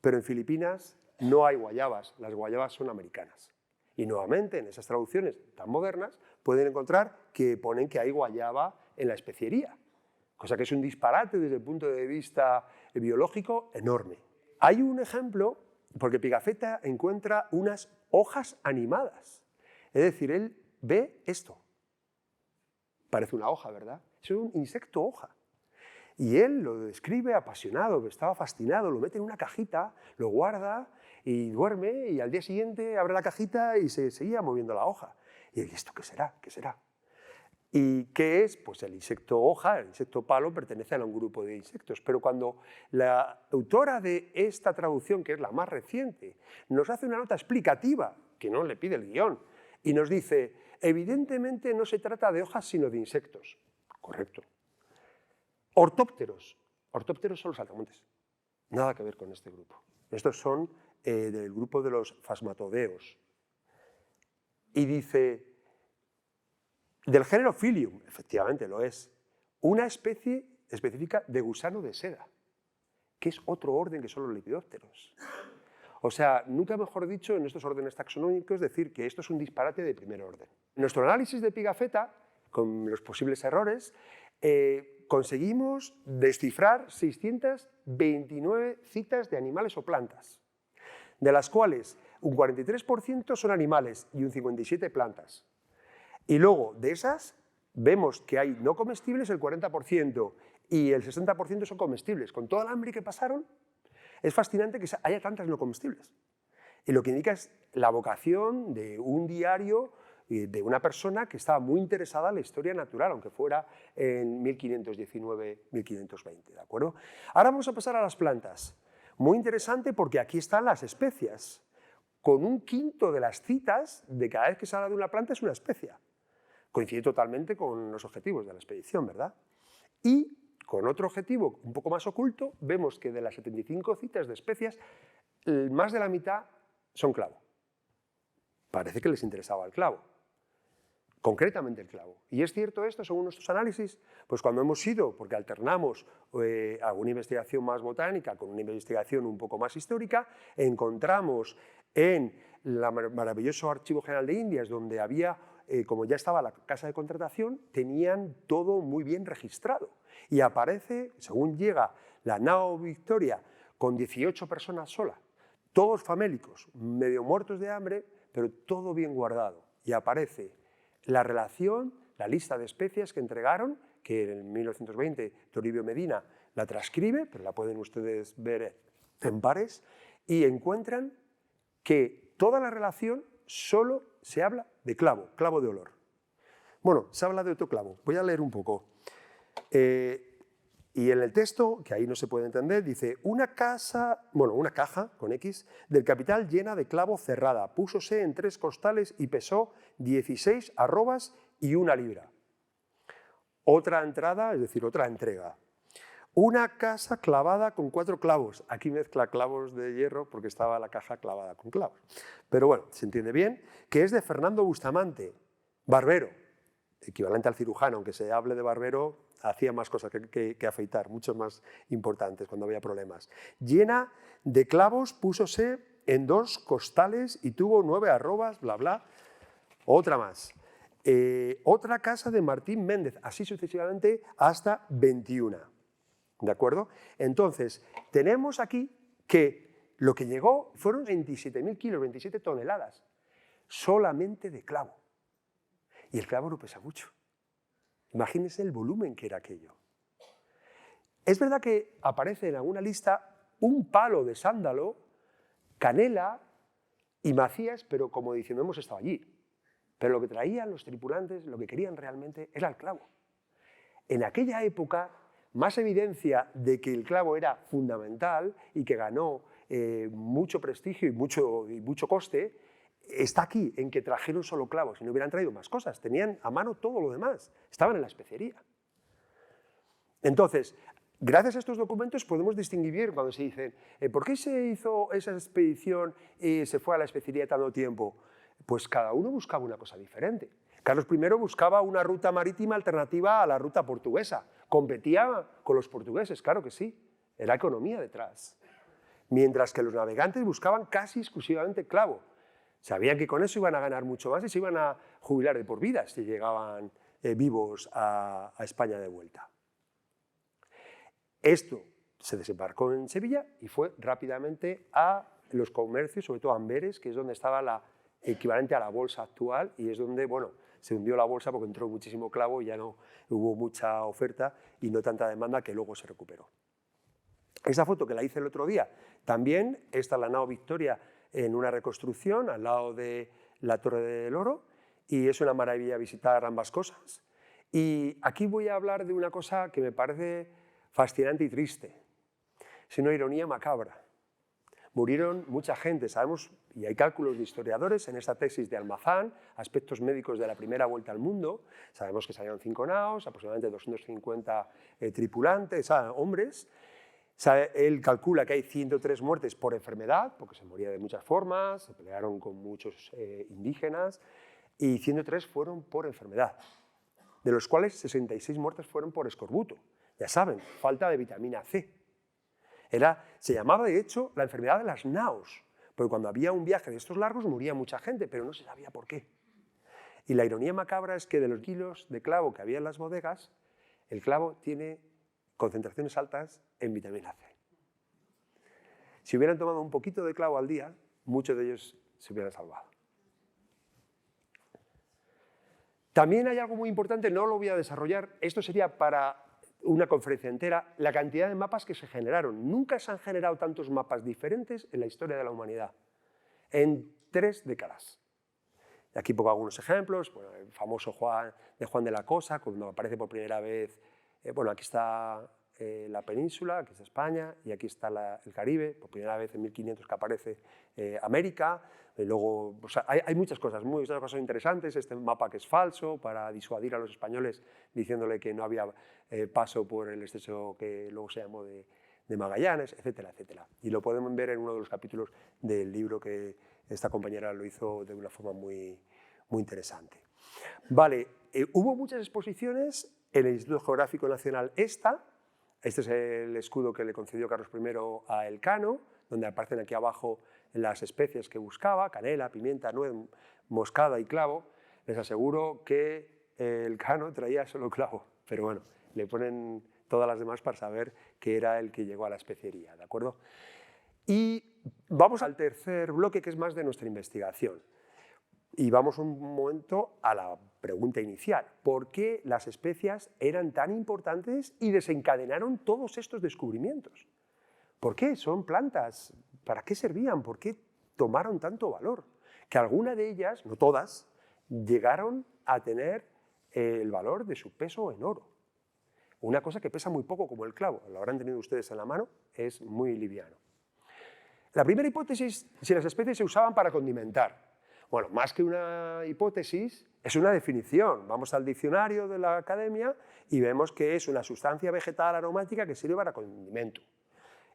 Pero en Filipinas no hay guayabas, las guayabas son americanas. Y nuevamente, en esas traducciones tan modernas, pueden encontrar que ponen que hay guayaba en la especiería, cosa que es un disparate desde el punto de vista biológico enorme. Hay un ejemplo, porque Pigafetta encuentra unas hojas animadas. Es decir, él ve esto. Parece una hoja, ¿verdad? Es un insecto hoja. Y él lo describe apasionado, estaba fascinado, lo mete en una cajita, lo guarda y duerme, y al día siguiente abre la cajita y se seguía moviendo la hoja. Y ¿esto qué será? ¿Qué será? ¿Y qué es? Pues el insecto hoja, el insecto palo, pertenece a un grupo de insectos. Pero cuando la autora de esta traducción, que es la más reciente, nos hace una nota explicativa, que no le pide el guión, y nos dice, evidentemente no se trata de hojas, sino de insectos. Correcto. Ortópteros. Ortópteros son los saltamontes. Nada que ver con este grupo. Estos son del grupo de los fasmatodeos. Y dice, del género Phyllium, efectivamente lo es, una especie específica de gusano de seda, que es otro orden que son los lepidópteros. O sea, nunca mejor dicho en estos órdenes taxonómicos decir que esto es un disparate de primer orden. En nuestro análisis de Pigafetta, con los posibles errores, conseguimos descifrar 629 citas de animales o plantas, de las cuales un 43% son animales y un 57% plantas. Y luego, de esas, vemos que hay no comestibles el 40% y el 60% son comestibles. Con todo el hambre que pasaron, es fascinante que haya tantas no comestibles. Y lo que indica es la vocación de un diario de una persona que estaba muy interesada en la historia natural, aunque fuera en 1519-1520, ¿de acuerdo? Ahora vamos a pasar a las plantas. Muy interesante porque aquí están las especias. Con un quinto de las citas de cada vez que se habla de una planta es una especia. Coincide totalmente con los objetivos de la expedición, ¿verdad? Y con otro objetivo un poco más oculto, vemos que de las 75 citas de especias, más de la mitad son clavo. Parece que les interesaba el clavo. Concretamente el clavo. ¿Y es cierto esto según nuestros análisis? Pues cuando hemos ido, porque alternamos alguna investigación más botánica con una investigación un poco más histórica, encontramos en el maravilloso Archivo General de Indias, donde había, como ya estaba la casa de contratación, tenían todo muy bien registrado. Y aparece, según llega la nao Victoria, con 18 personas sola, todos famélicos, medio muertos de hambre, pero todo bien guardado. Y aparece la relación, la lista de especies que entregaron, que en 1920 Toribio Medina la transcribe, pero la pueden ustedes ver en pares, y encuentran que toda la relación solo se habla de clavo, clavo de olor. Bueno, se habla de otro clavo, voy a leer un poco. Y en el texto, que ahí no se puede entender, dice, una caja con X del capital llena de clavo cerrada, púsose en 3 costales y pesó 16 arrobas y 1 libra. Otra entrada, es decir, otra entrega. Una casa clavada con 4 clavos. Aquí mezcla clavos de hierro porque estaba la caja clavada con clavos. Pero bueno, se entiende bien, que es de Fernando Bustamante, barbero, equivalente al cirujano, aunque se hable de barbero, hacía más cosas que afeitar, mucho más importantes cuando había problemas. Llena de clavos, púsose en 2 costales y tuvo 9 arrobas, bla, bla. Otra más. Otra casa de Martín Méndez, así sucesivamente hasta 21. ¿De acuerdo? Entonces, tenemos aquí que lo que llegó fueron 27.000 kilos, 27 toneladas, solamente de clavo. Y el clavo no pesa mucho. Imagínense el volumen que era aquello. Es verdad que aparece en alguna lista un palo de sándalo, canela y macías, pero como diciendo, hemos estado allí. Pero lo que traían los tripulantes, lo que querían realmente, era el clavo. En aquella época, más evidencia de que el clavo era fundamental y que ganó mucho prestigio y mucho coste, está aquí, en que trajeron solo clavos y no hubieran traído más cosas. Tenían a mano todo lo demás. Estaban en la especería. Entonces, Gracias a estos documentos podemos distinguir bien cuando se dicen ¿por qué se hizo esa expedición y se fue a la especería tanto tiempo? Pues cada uno buscaba una cosa diferente. Carlos I buscaba una ruta marítima alternativa a la ruta portuguesa. Competía con los portugueses, claro que sí. Era economía detrás. Mientras que los navegantes buscaban casi exclusivamente clavo. Sabían que con eso iban a ganar mucho más y se iban a jubilar de por vida si llegaban vivos a España de vuelta. Esto se desembarcó en Sevilla y fue rápidamente a los comercios, sobre todo a Amberes, que es donde estaba la equivalente a la bolsa actual, y es donde, bueno, se hundió la bolsa porque entró muchísimo clavo y ya no hubo mucha oferta y no tanta demanda, que luego se recuperó. Esa foto que la hice el otro día, también está la nao Victoria en una reconstrucción al lado de la Torre del Oro, y es una maravilla visitar ambas cosas. Y aquí voy a hablar de una cosa que me parece fascinante y triste. Es una ironía macabra. Murieron mucha gente, sabemos, y hay cálculos de historiadores en esta tesis de Almazán, aspectos médicos de la primera vuelta al mundo. Sabemos que salieron 5 naos, aproximadamente 250 tripulantes, hombres. Él calcula que hay 103 muertes por enfermedad, porque se moría de muchas formas, se pelearon con muchos indígenas, y 103 fueron por enfermedad, de los cuales 66 muertes fueron por escorbuto. Ya saben, falta de vitamina C. Se llamaba, de hecho, la enfermedad de las naos, porque cuando había un viaje de estos largos moría mucha gente, pero no se sabía por qué. Y la ironía macabra es que de los kilos de clavo que había en las bodegas, el clavo tiene concentraciones altas en vitamina C. Si hubieran tomado un poquito de clavo al día, muchos de ellos se hubieran salvado. También hay algo muy importante, no lo voy a desarrollar, esto sería para una conferencia entera, la cantidad de mapas que se generaron. Nunca se han generado tantos mapas diferentes en la historia de la humanidad, en 3 décadas. Y aquí pongo algunos ejemplos, bueno, el famoso Juan de la Cosa, cuando aparece por primera vez, bueno, aquí está la península, aquí está España, y aquí está el Caribe, por primera vez en 1500 que aparece América. Luego, o sea, hay muchas cosas interesantes, este mapa que es falso, para disuadir a los españoles diciéndole que no había paso por el estrecho que luego se llamó de Magallanes, etcétera, etcétera. Y lo podemos ver en uno de los capítulos del libro que esta compañera lo hizo de una forma muy interesante. Vale, hubo muchas exposiciones en el Instituto Geográfico Nacional este es el escudo que le concedió Carlos I a Elcano, donde aparecen aquí abajo las especies que buscaba, canela, pimienta, nuez, moscada y clavo. Les aseguro que Elcano traía solo clavo, pero bueno, le ponen todas las demás para saber que era el que llegó a la especiería, ¿de acuerdo? Y vamos al tercer bloque, que es más de nuestra investigación. Y vamos un momento a la pregunta inicial. ¿Por qué las especias eran tan importantes y desencadenaron todos estos descubrimientos? ¿Por qué? Son plantas. ¿Para qué servían? ¿Por qué tomaron tanto valor? Que alguna de ellas, no todas, llegaron a tener el valor de su peso en oro. Una cosa que pesa muy poco, como el clavo, lo habrán tenido ustedes en la mano, es muy liviano. La primera hipótesis, si las especies se usaban para condimentar. Bueno, más que una hipótesis, es una definición. Vamos al diccionario de la academia y vemos que es una sustancia vegetal aromática que sirve para condimento.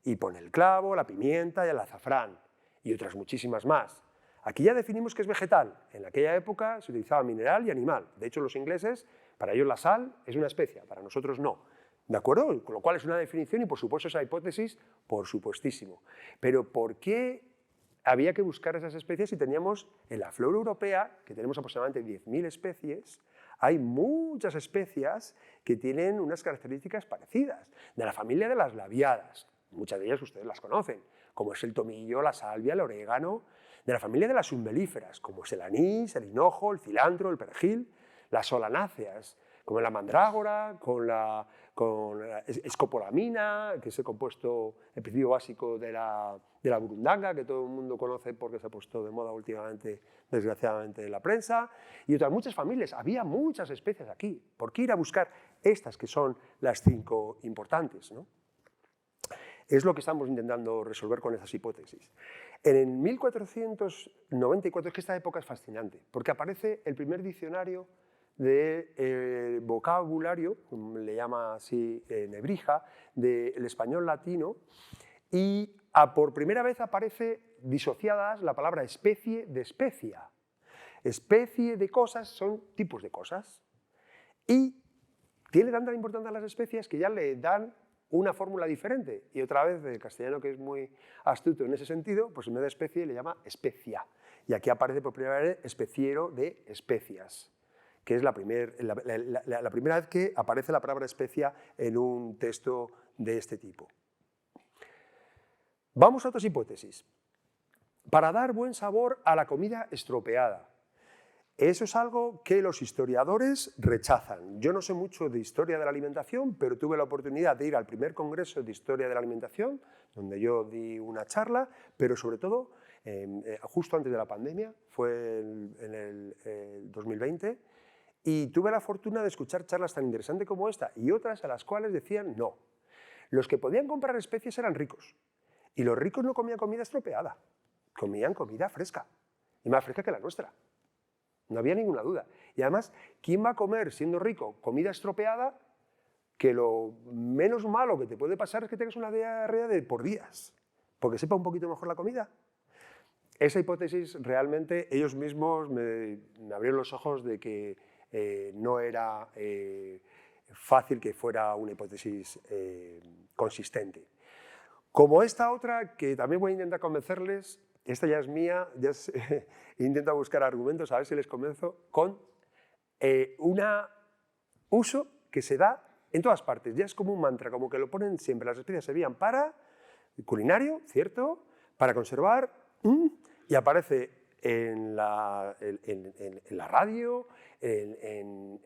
Y pone el clavo, la pimienta y el azafrán, y otras muchísimas más. Aquí ya definimos que es vegetal. En aquella época se utilizaba mineral y animal. De hecho, los ingleses, para ellos la sal es una especia, para nosotros no. ¿De acuerdo? Con lo cual es una definición y, por supuesto, esa hipótesis, por supuestísimo. Pero ¿por qué había que buscar esas especies si teníamos en la flora europea, que tenemos aproximadamente 10.000 especies, hay muchas especies que tienen unas características parecidas, de la familia de las labiadas, muchas de ellas ustedes las conocen, como es el tomillo, la salvia, el orégano, de la familia de las umbelíferas, como es el anís, el hinojo, el cilantro, el perejil, las solanáceas, como la mandrágora, con la escopolamina, que es el compuesto, el principio básico de la burundanga, que todo el mundo conoce porque se ha puesto de moda últimamente, desgraciadamente, en la prensa, y otras muchas familias. Había muchas especies aquí. ¿Por qué ir a buscar estas que son las 5 importantes, ¿no? Es lo que estamos intentando resolver con esas hipótesis. En 1494, es que esta época es fascinante, porque aparece el primer diccionario del vocabulario, le llama así Nebrija, del español latino, y por primera vez aparece disociadas la palabra especie de especia. Especie de cosas son tipos de cosas. Y tiene tanta importancia las especies que ya le dan una fórmula diferente. Y otra vez, el castellano, que es muy astuto en ese sentido, pues en vez de especie le llama especia. Y aquí aparece por primera vez especiero de especias, que es la primera vez que aparece la palabra especia en un texto de este tipo. Vamos a otras hipótesis. Para dar buen sabor a la comida estropeada. Eso es algo que los historiadores rechazan. Yo no sé mucho de historia de la alimentación, pero tuve la oportunidad de ir al primer congreso de historia de la alimentación, donde yo di una charla, pero sobre todo, justo antes de la pandemia, fue en el 2020, y tuve la fortuna de escuchar charlas tan interesantes como esta y otras a las cuales decían no. Los que podían comprar especies eran ricos, y los ricos no comían comida estropeada, comían comida fresca, y más fresca que la nuestra. No había ninguna duda. Y además, ¿quién va a comer, siendo rico, comida estropeada? Que lo menos malo que te puede pasar es que tengas una diarrea de por días, porque sepa un poquito mejor la comida. Esa hipótesis realmente ellos mismos me abrieron los ojos de que no era fácil que fuera una hipótesis consistente. Como esta otra, que también voy a intentar convencerles. Esta ya es mía, intento buscar argumentos, a ver si les convenzo, con un uso que se da en todas partes. Ya es como un mantra, como que lo ponen siempre. Las especias servían para culinario, ¿cierto? Para conservar, y aparece en la radio, en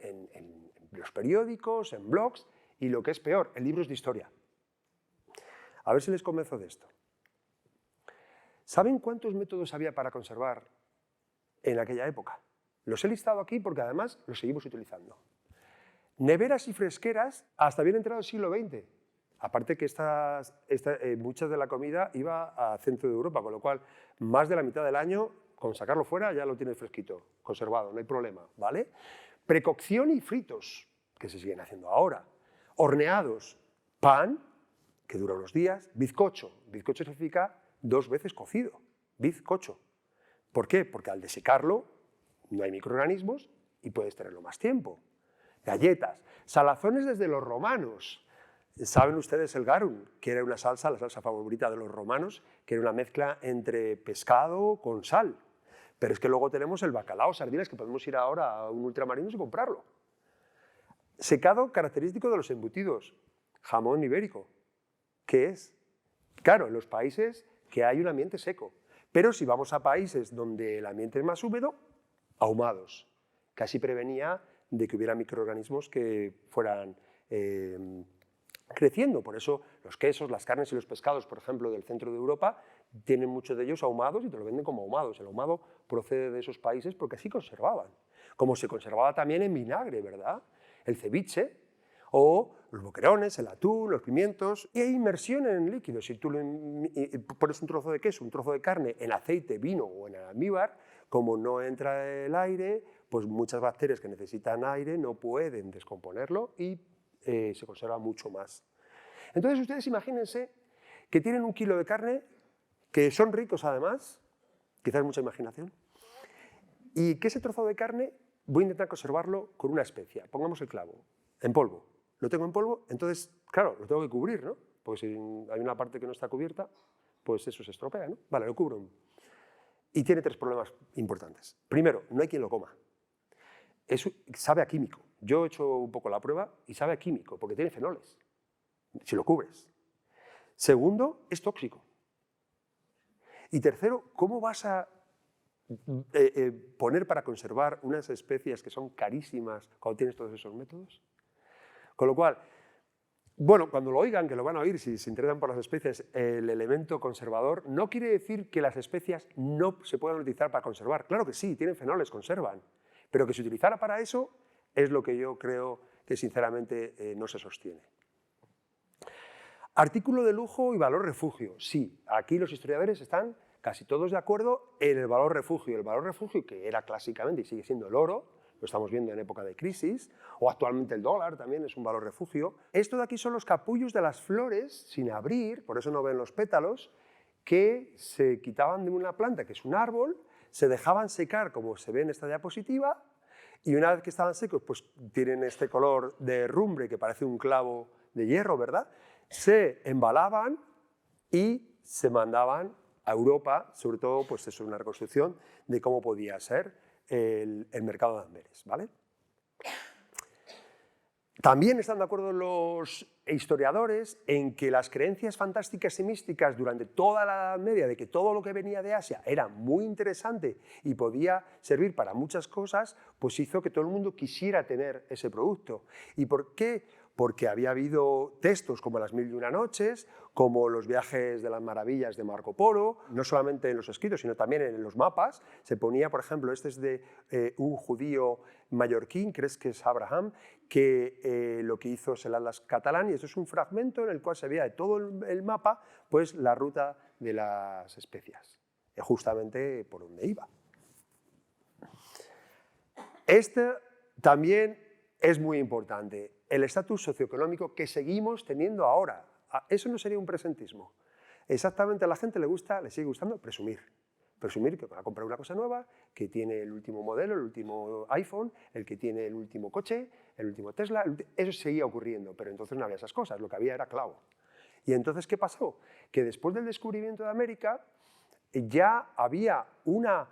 los periódicos, en blogs, y lo que es peor, en libros de historia. A ver si les convenzo de esto. ¿Saben cuántos métodos había para conservar en aquella época? Los he listado aquí porque además los seguimos utilizando. Neveras y fresqueras hasta bien entrado el siglo XX. Aparte que mucha de la comida iba a centro de Europa, con lo cual más de la mitad del año, con sacarlo fuera, ya lo tienes fresquito, conservado, no hay problema, ¿vale? Precocción y fritos, que se siguen haciendo ahora. Horneados, pan, que dura unos días, bizcocho. Bizcocho significa 2 veces cocido, bizcocho. ¿Por qué? Porque al desecarlo no hay microorganismos y puedes tenerlo más tiempo. Galletas, salazones desde los romanos. ¿Saben ustedes el garum? Que era una salsa, la salsa favorita de los romanos, que era una mezcla entre pescado con sal. Pero es que luego tenemos el bacalao, sardinas, que podemos ir ahora a un ultramarinos y comprarlo. Secado característico de los embutidos, jamón ibérico. ¿Qué es? Claro, en los países que hay un ambiente seco. Pero si vamos a países donde el ambiente es más húmedo, ahumados. Casi prevenía de que hubiera microorganismos que fueran creciendo. Por eso los quesos, las carnes y los pescados, por ejemplo, del centro de Europa, tienen muchos de ellos ahumados y te lo venden como ahumados. El ahumado procede de esos países porque así conservaban. Como se conservaba también en vinagre, ¿verdad? El ceviche, o los boquerones, el atún, los pimientos, y hay inmersión en líquidos. Si tú pones un trozo de queso, un trozo de carne en aceite, vino o en almíbar, como no entra el aire, pues muchas bacterias que necesitan aire no pueden descomponerlo y se conserva mucho más. Entonces ustedes imagínense que tienen 1 kilo de carne, que son ricos además, quizás mucha imaginación, y que ese trozo de carne voy a intentar conservarlo con una especia. Pongamos el clavo, en polvo. Lo tengo en polvo, entonces, claro, lo tengo que cubrir, ¿no? Porque si hay una parte que no está cubierta, pues eso se estropea, ¿no? Vale, lo cubro. Y tiene 3 problemas importantes. Primero, no hay quien lo coma. Eso sabe a químico. Yo he hecho un poco la prueba y sabe a químico, porque tiene fenoles, si lo cubres. Segundo, es tóxico. Y tercero, ¿cómo vas a poner para conservar unas especies que son carísimas cuando tienes todos esos métodos? Con lo cual, bueno, cuando lo oigan, que lo van a oír si se interesan por las especies, el elemento conservador no quiere decir que las especias no se puedan utilizar para conservar. Claro que sí, tienen fenoles, conservan. Pero que se utilizara para eso es lo que yo creo que sinceramente no se sostiene. Artículo de lujo y valor refugio. Sí, aquí los historiadores están casi todos de acuerdo en el valor refugio. El valor refugio, que era clásicamente y sigue siendo el oro, lo estamos viendo en época de crisis, o actualmente el dólar también es un valor refugio. Esto de aquí son los capullos de las flores sin abrir, por eso no ven los pétalos, que se quitaban de una planta, que es un árbol, se dejaban secar, como se ve en esta diapositiva, y una vez que estaban secos, pues tienen este color de herrumbre que parece un clavo de hierro, ¿verdad? Se embalaban y se mandaban a Europa, sobre todo, pues eso es una reconstrucción de cómo podía ser el mercado de Amberes, ¿vale? También están de acuerdo los historiadores en que las creencias fantásticas y místicas durante toda la Edad Media de que todo lo que venía de Asia era muy interesante y podía servir para muchas cosas, pues hizo que todo el mundo quisiera tener ese producto. ¿Y por qué? Porque había habido textos como Las Mil y una Noches, como Los Viajes de las Maravillas de Marco Polo, no solamente en los escritos, sino también en los mapas. Se ponía, por ejemplo, este es de un judío mallorquín, crees que es Abraham, que lo que hizo es el Atlas catalán, y esto es un fragmento en el cual se veía de todo el mapa pues, la ruta de las especias, justamente por donde iba. Este también es muy importante, el estatus socioeconómico que seguimos teniendo ahora. Eso no sería un presentismo. Exactamente a la gente le sigue gustando presumir. Presumir que va a comprar una cosa nueva, que tiene el último modelo, el último iPhone, el que tiene el último coche, el último Tesla. Eso seguía ocurriendo, pero entonces no había esas cosas, lo que había era clavo. Y entonces, ¿qué pasó? Que después del descubrimiento de América ya había una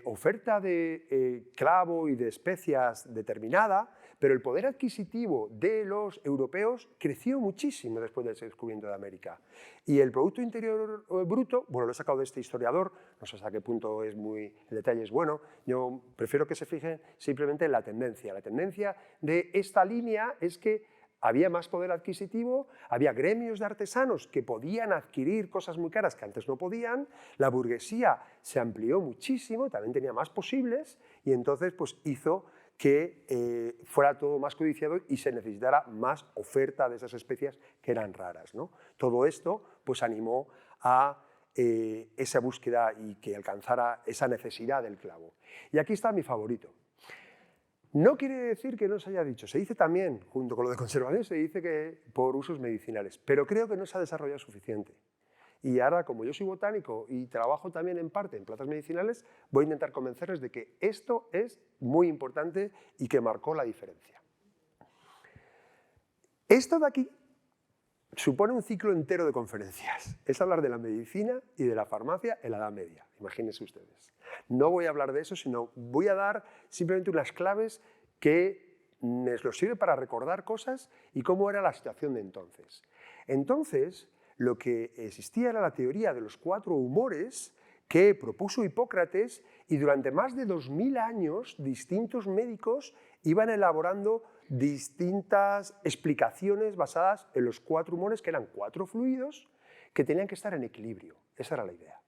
oferta de clavo y de especias determinada, pero el poder adquisitivo de los europeos creció muchísimo después del descubrimiento de América. Y el Producto Interior Bruto, bueno, lo he sacado de este historiador, no sé hasta qué punto es el detalle es bueno, yo prefiero que se fijen simplemente en la tendencia. La tendencia de esta línea es que había más poder adquisitivo, había gremios de artesanos que podían adquirir cosas muy caras que antes no podían, la burguesía se amplió muchísimo, también tenía más posibles, y entonces pues, hizo que fuera todo más codiciado y se necesitara más oferta de esas especias que eran raras, ¿no? Todo esto pues, animó a esa búsqueda y que alcanzara esa necesidad del clavo. Y aquí está mi favorito. No quiere decir que no se haya dicho, se dice también, junto con lo de conservación, se dice que por usos medicinales, pero creo que no se ha desarrollado suficiente. Y ahora, como yo soy botánico y trabajo también en parte en plantas medicinales, voy a intentar convencerles de que esto es muy importante y que marcó la diferencia. Esto de aquí supone un ciclo entero de conferencias. Es hablar de la medicina y de la farmacia en la Edad Media, imagínense ustedes. No voy a hablar de eso, sino voy a dar simplemente unas claves que nos sirven para recordar cosas y cómo era la situación de entonces. Entonces, lo que existía era la teoría de los 4 humores que propuso Hipócrates y durante más de 2000 años distintos médicos iban elaborando distintas explicaciones basadas en los 4 humores, que eran 4 fluidos que tenían que estar en equilibrio. Esa era la idea.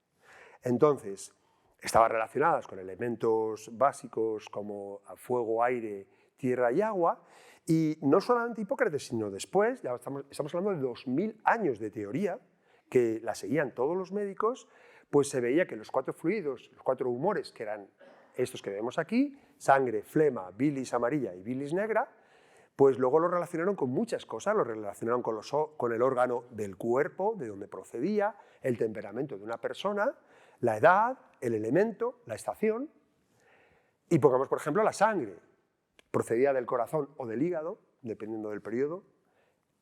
Entonces, estaban relacionadas con elementos básicos como fuego, aire, tierra y agua, y no solamente Hipócrates, sino después, ya estamos hablando de 2000 años de teoría, que la seguían todos los médicos, pues se veía que los 4 fluidos, los 4 humores, que eran estos que vemos aquí, sangre, flema, bilis amarilla y bilis negra, pues luego lo relacionaron con muchas cosas, lo relacionaron con el órgano del cuerpo, de donde procedía, el temperamento de una persona, la edad, el elemento, la estación, y pongamos por ejemplo la sangre, procedía del corazón o del hígado, dependiendo del periodo,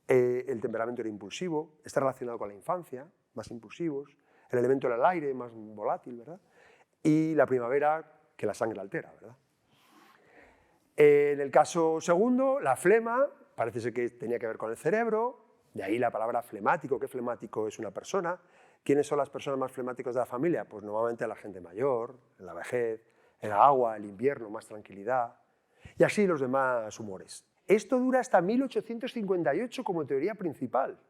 el temperamento era impulsivo, está relacionado con la infancia, más impulsivos, el elemento era el aire, más volátil, ¿verdad? Y la primavera, que la sangre altera, ¿verdad? En el caso segundo, la flema, parece ser que tenía que ver con el cerebro, de ahí la palabra flemático, que flemático es una persona. ¿Quiénes son las personas más flemáticas de la familia? Pues normalmente la gente mayor, en la vejez, en el agua, el invierno, más tranquilidad, y así los demás humores. Esto dura hasta 1858 como teoría principal.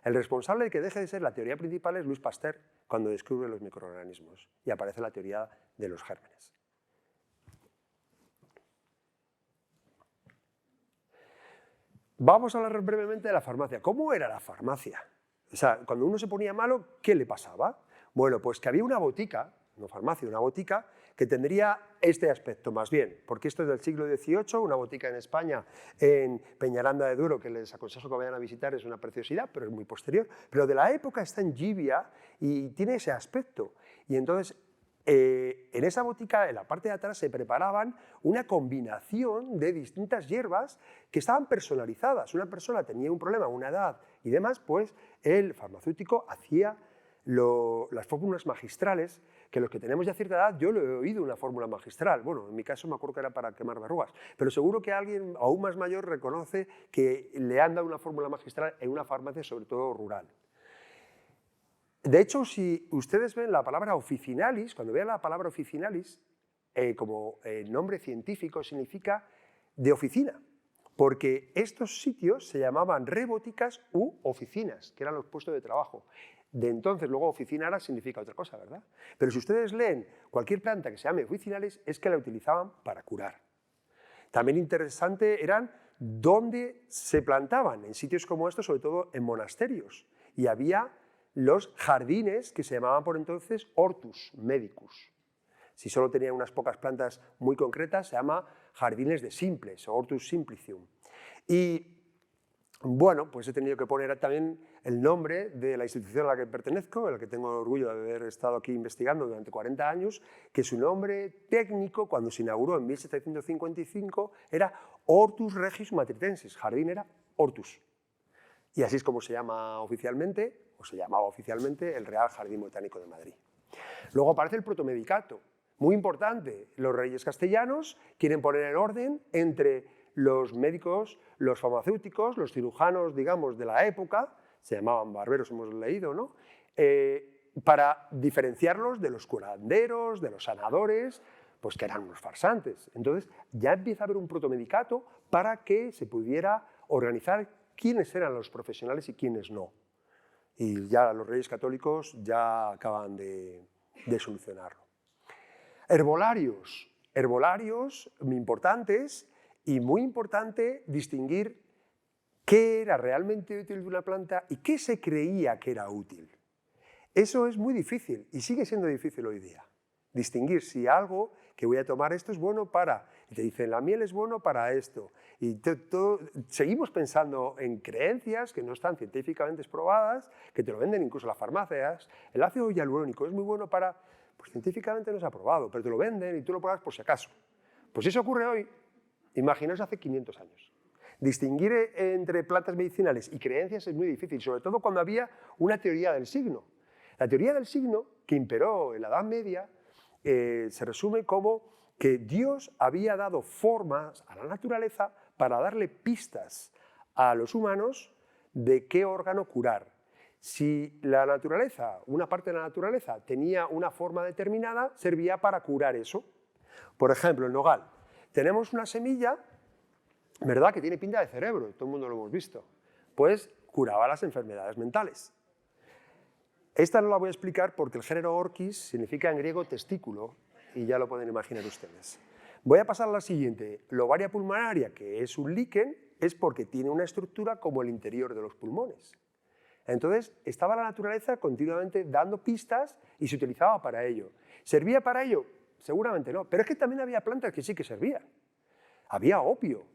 El responsable de que deje de ser la teoría principal es Louis Pasteur, cuando descubre los microorganismos, y aparece la teoría de los gérmenes. Vamos a hablar brevemente de la farmacia. ¿Cómo era la farmacia? O sea, cuando uno se ponía malo, ¿qué le pasaba? Bueno, pues que había una botica, no farmacia, una botica, que tendría este aspecto más bien, porque esto es del siglo XVIII, una botica en España, en Peñaranda de Duero, que les aconsejo que vayan a visitar, es una preciosidad, pero es muy posterior, pero de la época está en Llivia y tiene ese aspecto. Y entonces, en esa botica, en la parte de atrás, se preparaban una combinación de distintas hierbas que estaban personalizadas. Una persona tenía un problema, una edad y demás, pues el farmacéutico hacía las fórmulas magistrales, que los que tenemos ya cierta edad, yo lo he oído una fórmula magistral. Bueno, en mi caso me acuerdo que era para quemar verrugas, pero seguro que alguien aún más mayor reconoce que le han dado una fórmula magistral en una farmacia, sobre todo rural. De hecho, si ustedes ven la palabra officinalis, cuando vean la palabra officinalis, como el nombre científico significa de oficina, porque estos sitios se llamaban reboticas u oficinas, que eran los puestos de trabajo. De entonces, luego oficinalis significa otra cosa, ¿verdad? Pero si ustedes leen cualquier planta que se llame officinalis, es que la utilizaban para curar. También interesante eran dónde se plantaban, en sitios como estos, sobre todo en monasterios. Y había los jardines que se llamaban por entonces hortus medicus. Si solo tenía unas pocas plantas muy concretas, se llama jardines de simples, o hortus simplicium. Y bueno, pues he tenido que poner también el nombre de la institución a la que pertenezco, a la que tengo el orgullo de haber estado aquí investigando durante 40 años, que su nombre técnico, cuando se inauguró en 1755, era Hortus Regius Matritensis, jardín era hortus. Y así es como se llama oficialmente, o se llamaba oficialmente, el Real Jardín Botánico de Madrid. Luego aparece el protomedicato, muy importante. Los reyes castellanos quieren poner en orden entre los médicos, los farmacéuticos, los cirujanos, digamos, de la época, se llamaban barberos, hemos leído, ¿no? Para diferenciarlos de los curanderos, de los sanadores, pues que eran unos farsantes. Entonces ya empieza a haber un protomedicato para que se pudiera organizar quiénes eran los profesionales y quiénes no. Y ya los reyes católicos ya acaban de solucionarlo. Herbolarios. Herbolarios muy importantes y muy importante distinguir qué era realmente útil de una planta y qué se creía que era útil. Eso es muy difícil y sigue siendo difícil hoy día. Distinguir si algo que voy a tomar esto es bueno para, y te dicen la miel es bueno para esto, y seguimos pensando en creencias que no están científicamente probadas, que te lo venden incluso las farmacias. El ácido hialurónico es muy bueno para, pues científicamente no se ha probado, pero te lo venden y tú lo pruebas por si acaso. Pues si eso ocurre hoy, imaginaos hace 500 años. Distinguir entre plantas medicinales y creencias es muy difícil, sobre todo cuando había una teoría del signo. La teoría del signo que imperó en la Edad Media se resume como que Dios había dado formas a la naturaleza para darle pistas a los humanos de qué órgano curar. Si la naturaleza, una parte de la naturaleza, tenía una forma determinada, servía para curar eso. Por ejemplo, el nogal. Tenemos una semilla, ¿verdad?, que tiene pinta de cerebro, todo el mundo lo hemos visto. Pues curaba las enfermedades mentales. Esta no la voy a explicar porque el género orquis significa en griego testículo, y ya lo pueden imaginar ustedes. Voy a pasar a la siguiente. Lobaria pulmonaria, que es un líquen, es porque tiene una estructura como el interior de los pulmones. Entonces, estaba la naturaleza continuamente dando pistas y se utilizaba para ello. ¿Servía para ello? Seguramente no, pero es que también había plantas que sí que servían. Había opio,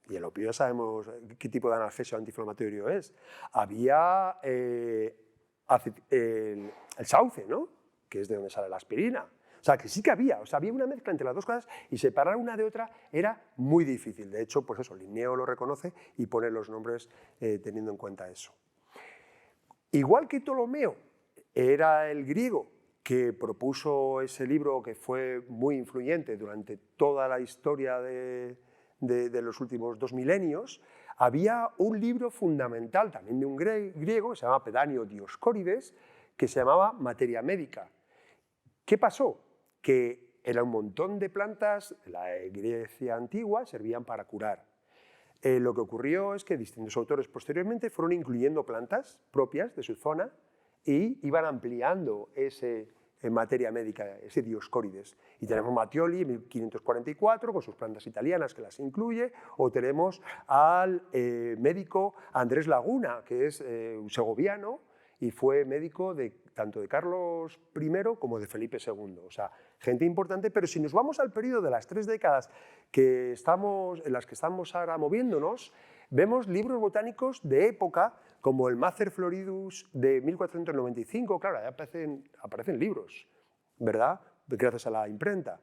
y el opio ya sabemos qué tipo de analgesio antiinflamatorio es. Había el sauce, ¿no?, que es de donde sale la aspirina. O sea, que sí que había, o sea, había una mezcla entre las dos cosas y separar una de otra era muy difícil. De hecho, pues eso, Linneo lo reconoce y pone los nombres teniendo en cuenta eso. Igual que Ptolomeo era el griego que propuso ese libro que fue muy influyente durante toda la historia de los últimos 2 milenios, había un libro fundamental también de un griego que se llama Pedáneo Dioscórides, que se llamaba Materia Médica. ¿Qué pasó? Que era un montón de plantas de la Grecia antigua, servían para curar. Lo que ocurrió es que distintos autores posteriormente fueron incluyendo plantas propias de su zona y iban ampliando materia médica, ese Dioscórides. Y tenemos Mattioli en 1544 con sus plantas italianas que las incluye, o tenemos al médico Andrés Laguna, que es un segoviano y fue médico tanto de Carlos I como de Felipe II. O sea, gente importante, pero si nos vamos al periodo de las 3 décadas en las que estamos ahora moviéndonos, vemos libros botánicos de época, como el Macer Floridus de 1495, claro, ahí aparecen libros, ¿verdad? Gracias a la imprenta.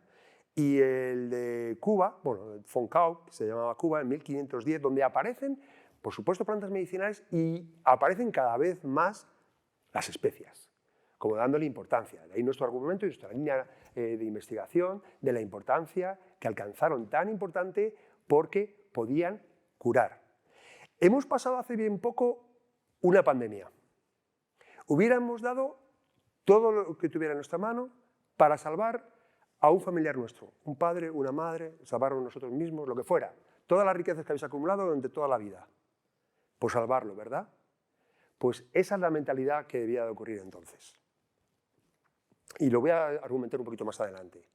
Y el de Cuba, bueno, von Kauk, que se llamaba Cuba, en 1510, donde aparecen, por supuesto, plantas medicinales y aparecen cada vez más las especias, como dándole importancia. De ahí nuestro argumento y nuestra línea de investigación de la importancia que alcanzaron tan importante porque podían curar. Hemos pasado hace bien poco una pandemia. Hubiéramos dado todo lo que tuviera en nuestra mano para salvar a un familiar nuestro, un padre, una madre, salvarnos nosotros mismos, lo que fuera. Todas las riquezas que habéis acumulado durante toda la vida. Por salvarlo, ¿verdad? Pues esa es la mentalidad que debía de ocurrir entonces. Y lo voy a argumentar un poquito más adelante.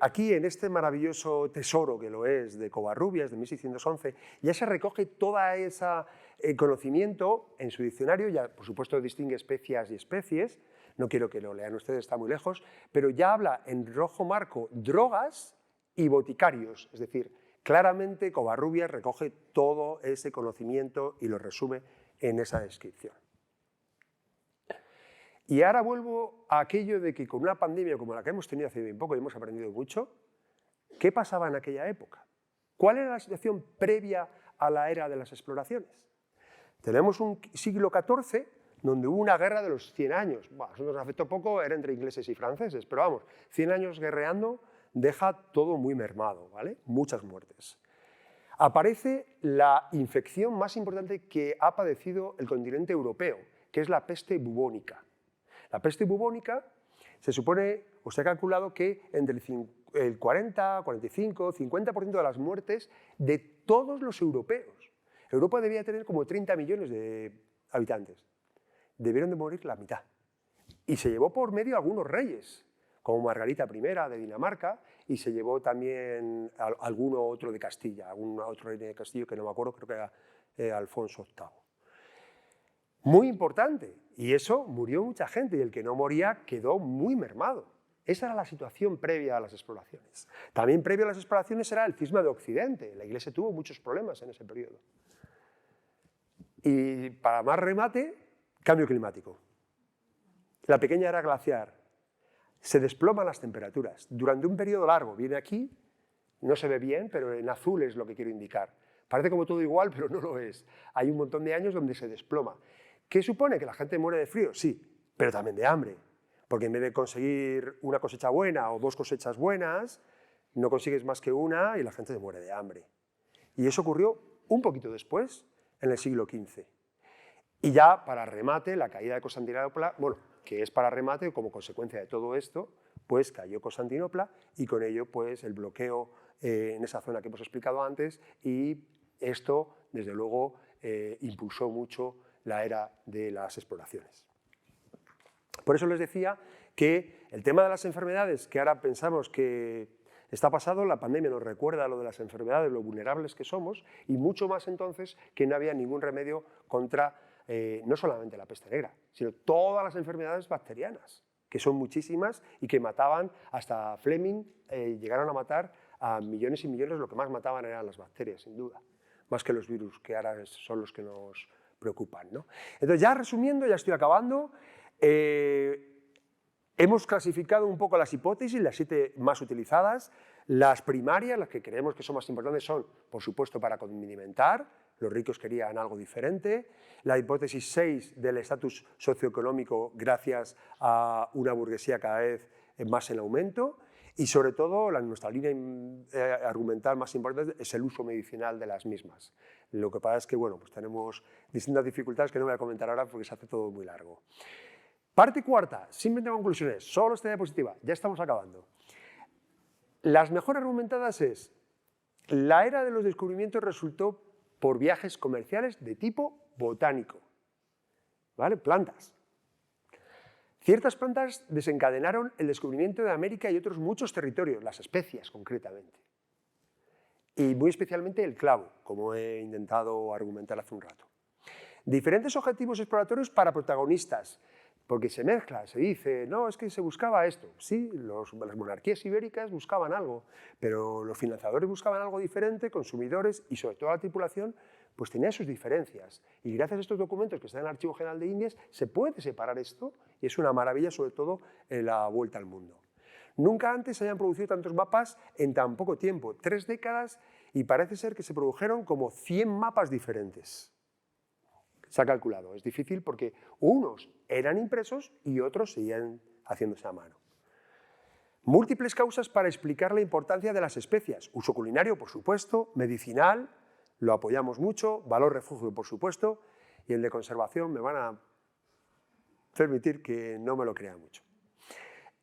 Aquí, en este maravilloso tesoro que lo es de Covarrubias, de 1611, ya se recoge toda ese conocimiento en su diccionario, ya por supuesto distingue especias y especies, no quiero que lo lean ustedes, está muy lejos, pero ya habla en rojo marco drogas y boticarios, es decir, claramente Covarrubias recoge todo ese conocimiento y lo resume en esa descripción. Y ahora vuelvo a aquello de que con una pandemia como la que hemos tenido hace bien poco y hemos aprendido mucho, ¿qué pasaba en aquella época? ¿Cuál era la situación previa a la era de las exploraciones? Tenemos un siglo XIV donde hubo una guerra de los 100 años. Bueno, eso nos afectó poco, era entre ingleses y franceses, pero vamos, 100 años guerreando deja todo muy mermado, ¿vale? Muchas muertes. Aparece la infección más importante que ha padecido el continente europeo, que es la peste bubónica. La peste bubónica se supone, o se ha calculado que entre el 40, 45, 50% de las muertes de todos los europeos. Europa debía tener como 30 millones de habitantes. Debieron de morir la mitad. Y se llevó por medio a algunos reyes, como Margarita I de Dinamarca, y se llevó también a alguno otro de Castilla, algún otro rey de Castillo que no me acuerdo, creo que era Alfonso VIII. Muy importante, y eso murió mucha gente, y el que no moría quedó muy mermado. Esa era la situación previa a las exploraciones. También previo a las exploraciones era el cisma de Occidente. La Iglesia tuvo muchos problemas en ese periodo. Y para más remate, cambio climático. La pequeña era glaciar. Se desploman las temperaturas. Durante un periodo largo, viene aquí, no se ve bien, pero en azul es lo que quiero indicar. Parece como todo igual, pero no lo es. Hay un montón de años donde se desploma. ¿Qué supone? ¿Que la gente muere de frío? Sí, pero también de hambre. Porque en vez de conseguir una cosecha buena o 2 cosechas buenas, no consigues más que una y la gente se muere de hambre. Y eso ocurrió un poquito después, en el siglo XV. Y ya para remate, la caída de Constantinopla, bueno, que es para remate, como consecuencia de todo esto, pues cayó Constantinopla y con ello pues el bloqueo en esa zona que hemos explicado antes, y esto, desde luego, impulsó mucho la era de las exploraciones. Por eso les decía que el tema de las enfermedades, que ahora pensamos que está pasado, la pandemia nos recuerda lo de las enfermedades, lo vulnerables que somos, y mucho más entonces que no había ningún remedio contra no solamente la peste negra, sino todas las enfermedades bacterianas, que son muchísimas y que mataban, hasta Fleming llegaron a matar a millones y millones, lo que más mataban eran las bacterias, sin duda, más que los virus, que ahora son los que nos preocupan, ¿no? Entonces, ya resumiendo, ya estoy acabando, hemos clasificado un poco las hipótesis, las 7 más utilizadas. Las primarias, las que creemos que son más importantes, son, por supuesto, para condimentar. Los ricos querían algo diferente. La hipótesis 6 del estatus socioeconómico gracias a una burguesía cada vez más en aumento. Y sobre todo, nuestra línea argumental más importante es el uso medicinal de las mismas. Lo que pasa es que, bueno, pues tenemos distintas dificultades que no voy a comentar ahora porque se hace todo muy largo. Parte cuarta, simplemente conclusiones, solo esta diapositiva, ya estamos acabando. Las mejor argumentadas es, la era de los descubrimientos resultó por viajes comerciales de tipo botánico, ¿vale? Plantas. Ciertas plantas desencadenaron el descubrimiento de América y otros muchos territorios, las especias concretamente. Y muy especialmente el clavo, como he intentado argumentar hace un rato. Diferentes objetivos exploratorios para protagonistas, porque se mezcla, se dice, no, es que se buscaba esto. Sí, las monarquías ibéricas buscaban algo, pero los financiadores buscaban algo diferente, consumidores y sobre todo la tripulación, pues tenía sus diferencias. Y gracias a estos documentos que están en el Archivo General de Indias, se puede separar esto y es una maravilla, sobre todo en la vuelta al mundo. Nunca antes se habían producido tantos mapas en tan poco tiempo, 3 décadas, y parece ser que se produjeron como 100 mapas diferentes. Se ha calculado, es difícil porque unos eran impresos y otros seguían haciéndose a mano. Múltiples causas para explicar la importancia de las especias. Uso culinario, por supuesto, medicinal, lo apoyamos mucho, valor refugio, por supuesto, y el de conservación me van a permitir que no me lo crea mucho.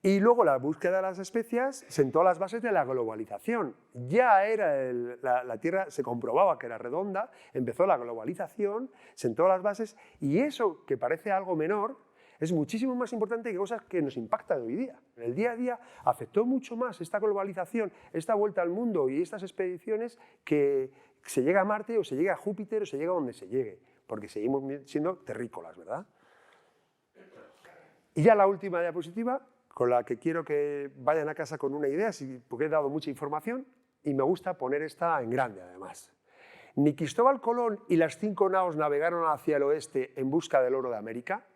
Y luego la búsqueda de las especias sentó las bases de la globalización. Ya era la Tierra, se comprobaba que era redonda, empezó la globalización, sentó las bases, y eso que parece algo menor es muchísimo más importante que cosas que nos impactan hoy día. En el día a día afectó mucho más esta globalización, esta vuelta al mundo y estas expediciones que se llega a Marte o se llega a Júpiter o se llega a donde se llegue, porque seguimos siendo terrícolas, ¿verdad? Y ya la última diapositiva, con la que quiero que vayan a casa con una idea, porque he dado mucha información y me gusta poner esta en grande además. Ni Cristóbal Colón y las 5 naos navegaron hacia el oeste en busca del oro de América,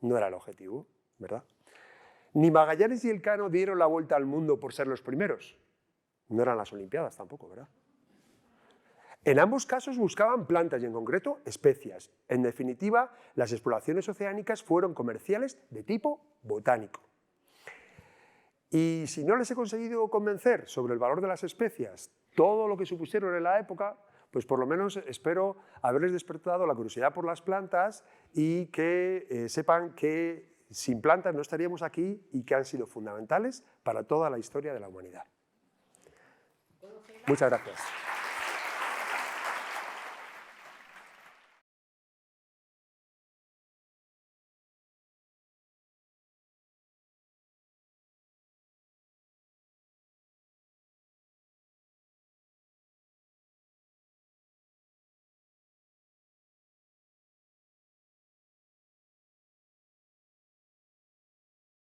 no era el objetivo, ¿verdad? Ni Magallanes y Elcano dieron la vuelta al mundo por ser los primeros, no eran las Olimpiadas tampoco, ¿verdad? En ambos casos buscaban plantas y en concreto especias. En definitiva, las exploraciones oceánicas fueron comerciales de tipo botánico. Y si no les he conseguido convencer sobre el valor de las especias, todo lo que supusieron en la época, pues por lo menos espero haberles despertado la curiosidad por las plantas y que sepan que sin plantas no estaríamos aquí y que han sido fundamentales para toda la historia de la humanidad. Muchas gracias.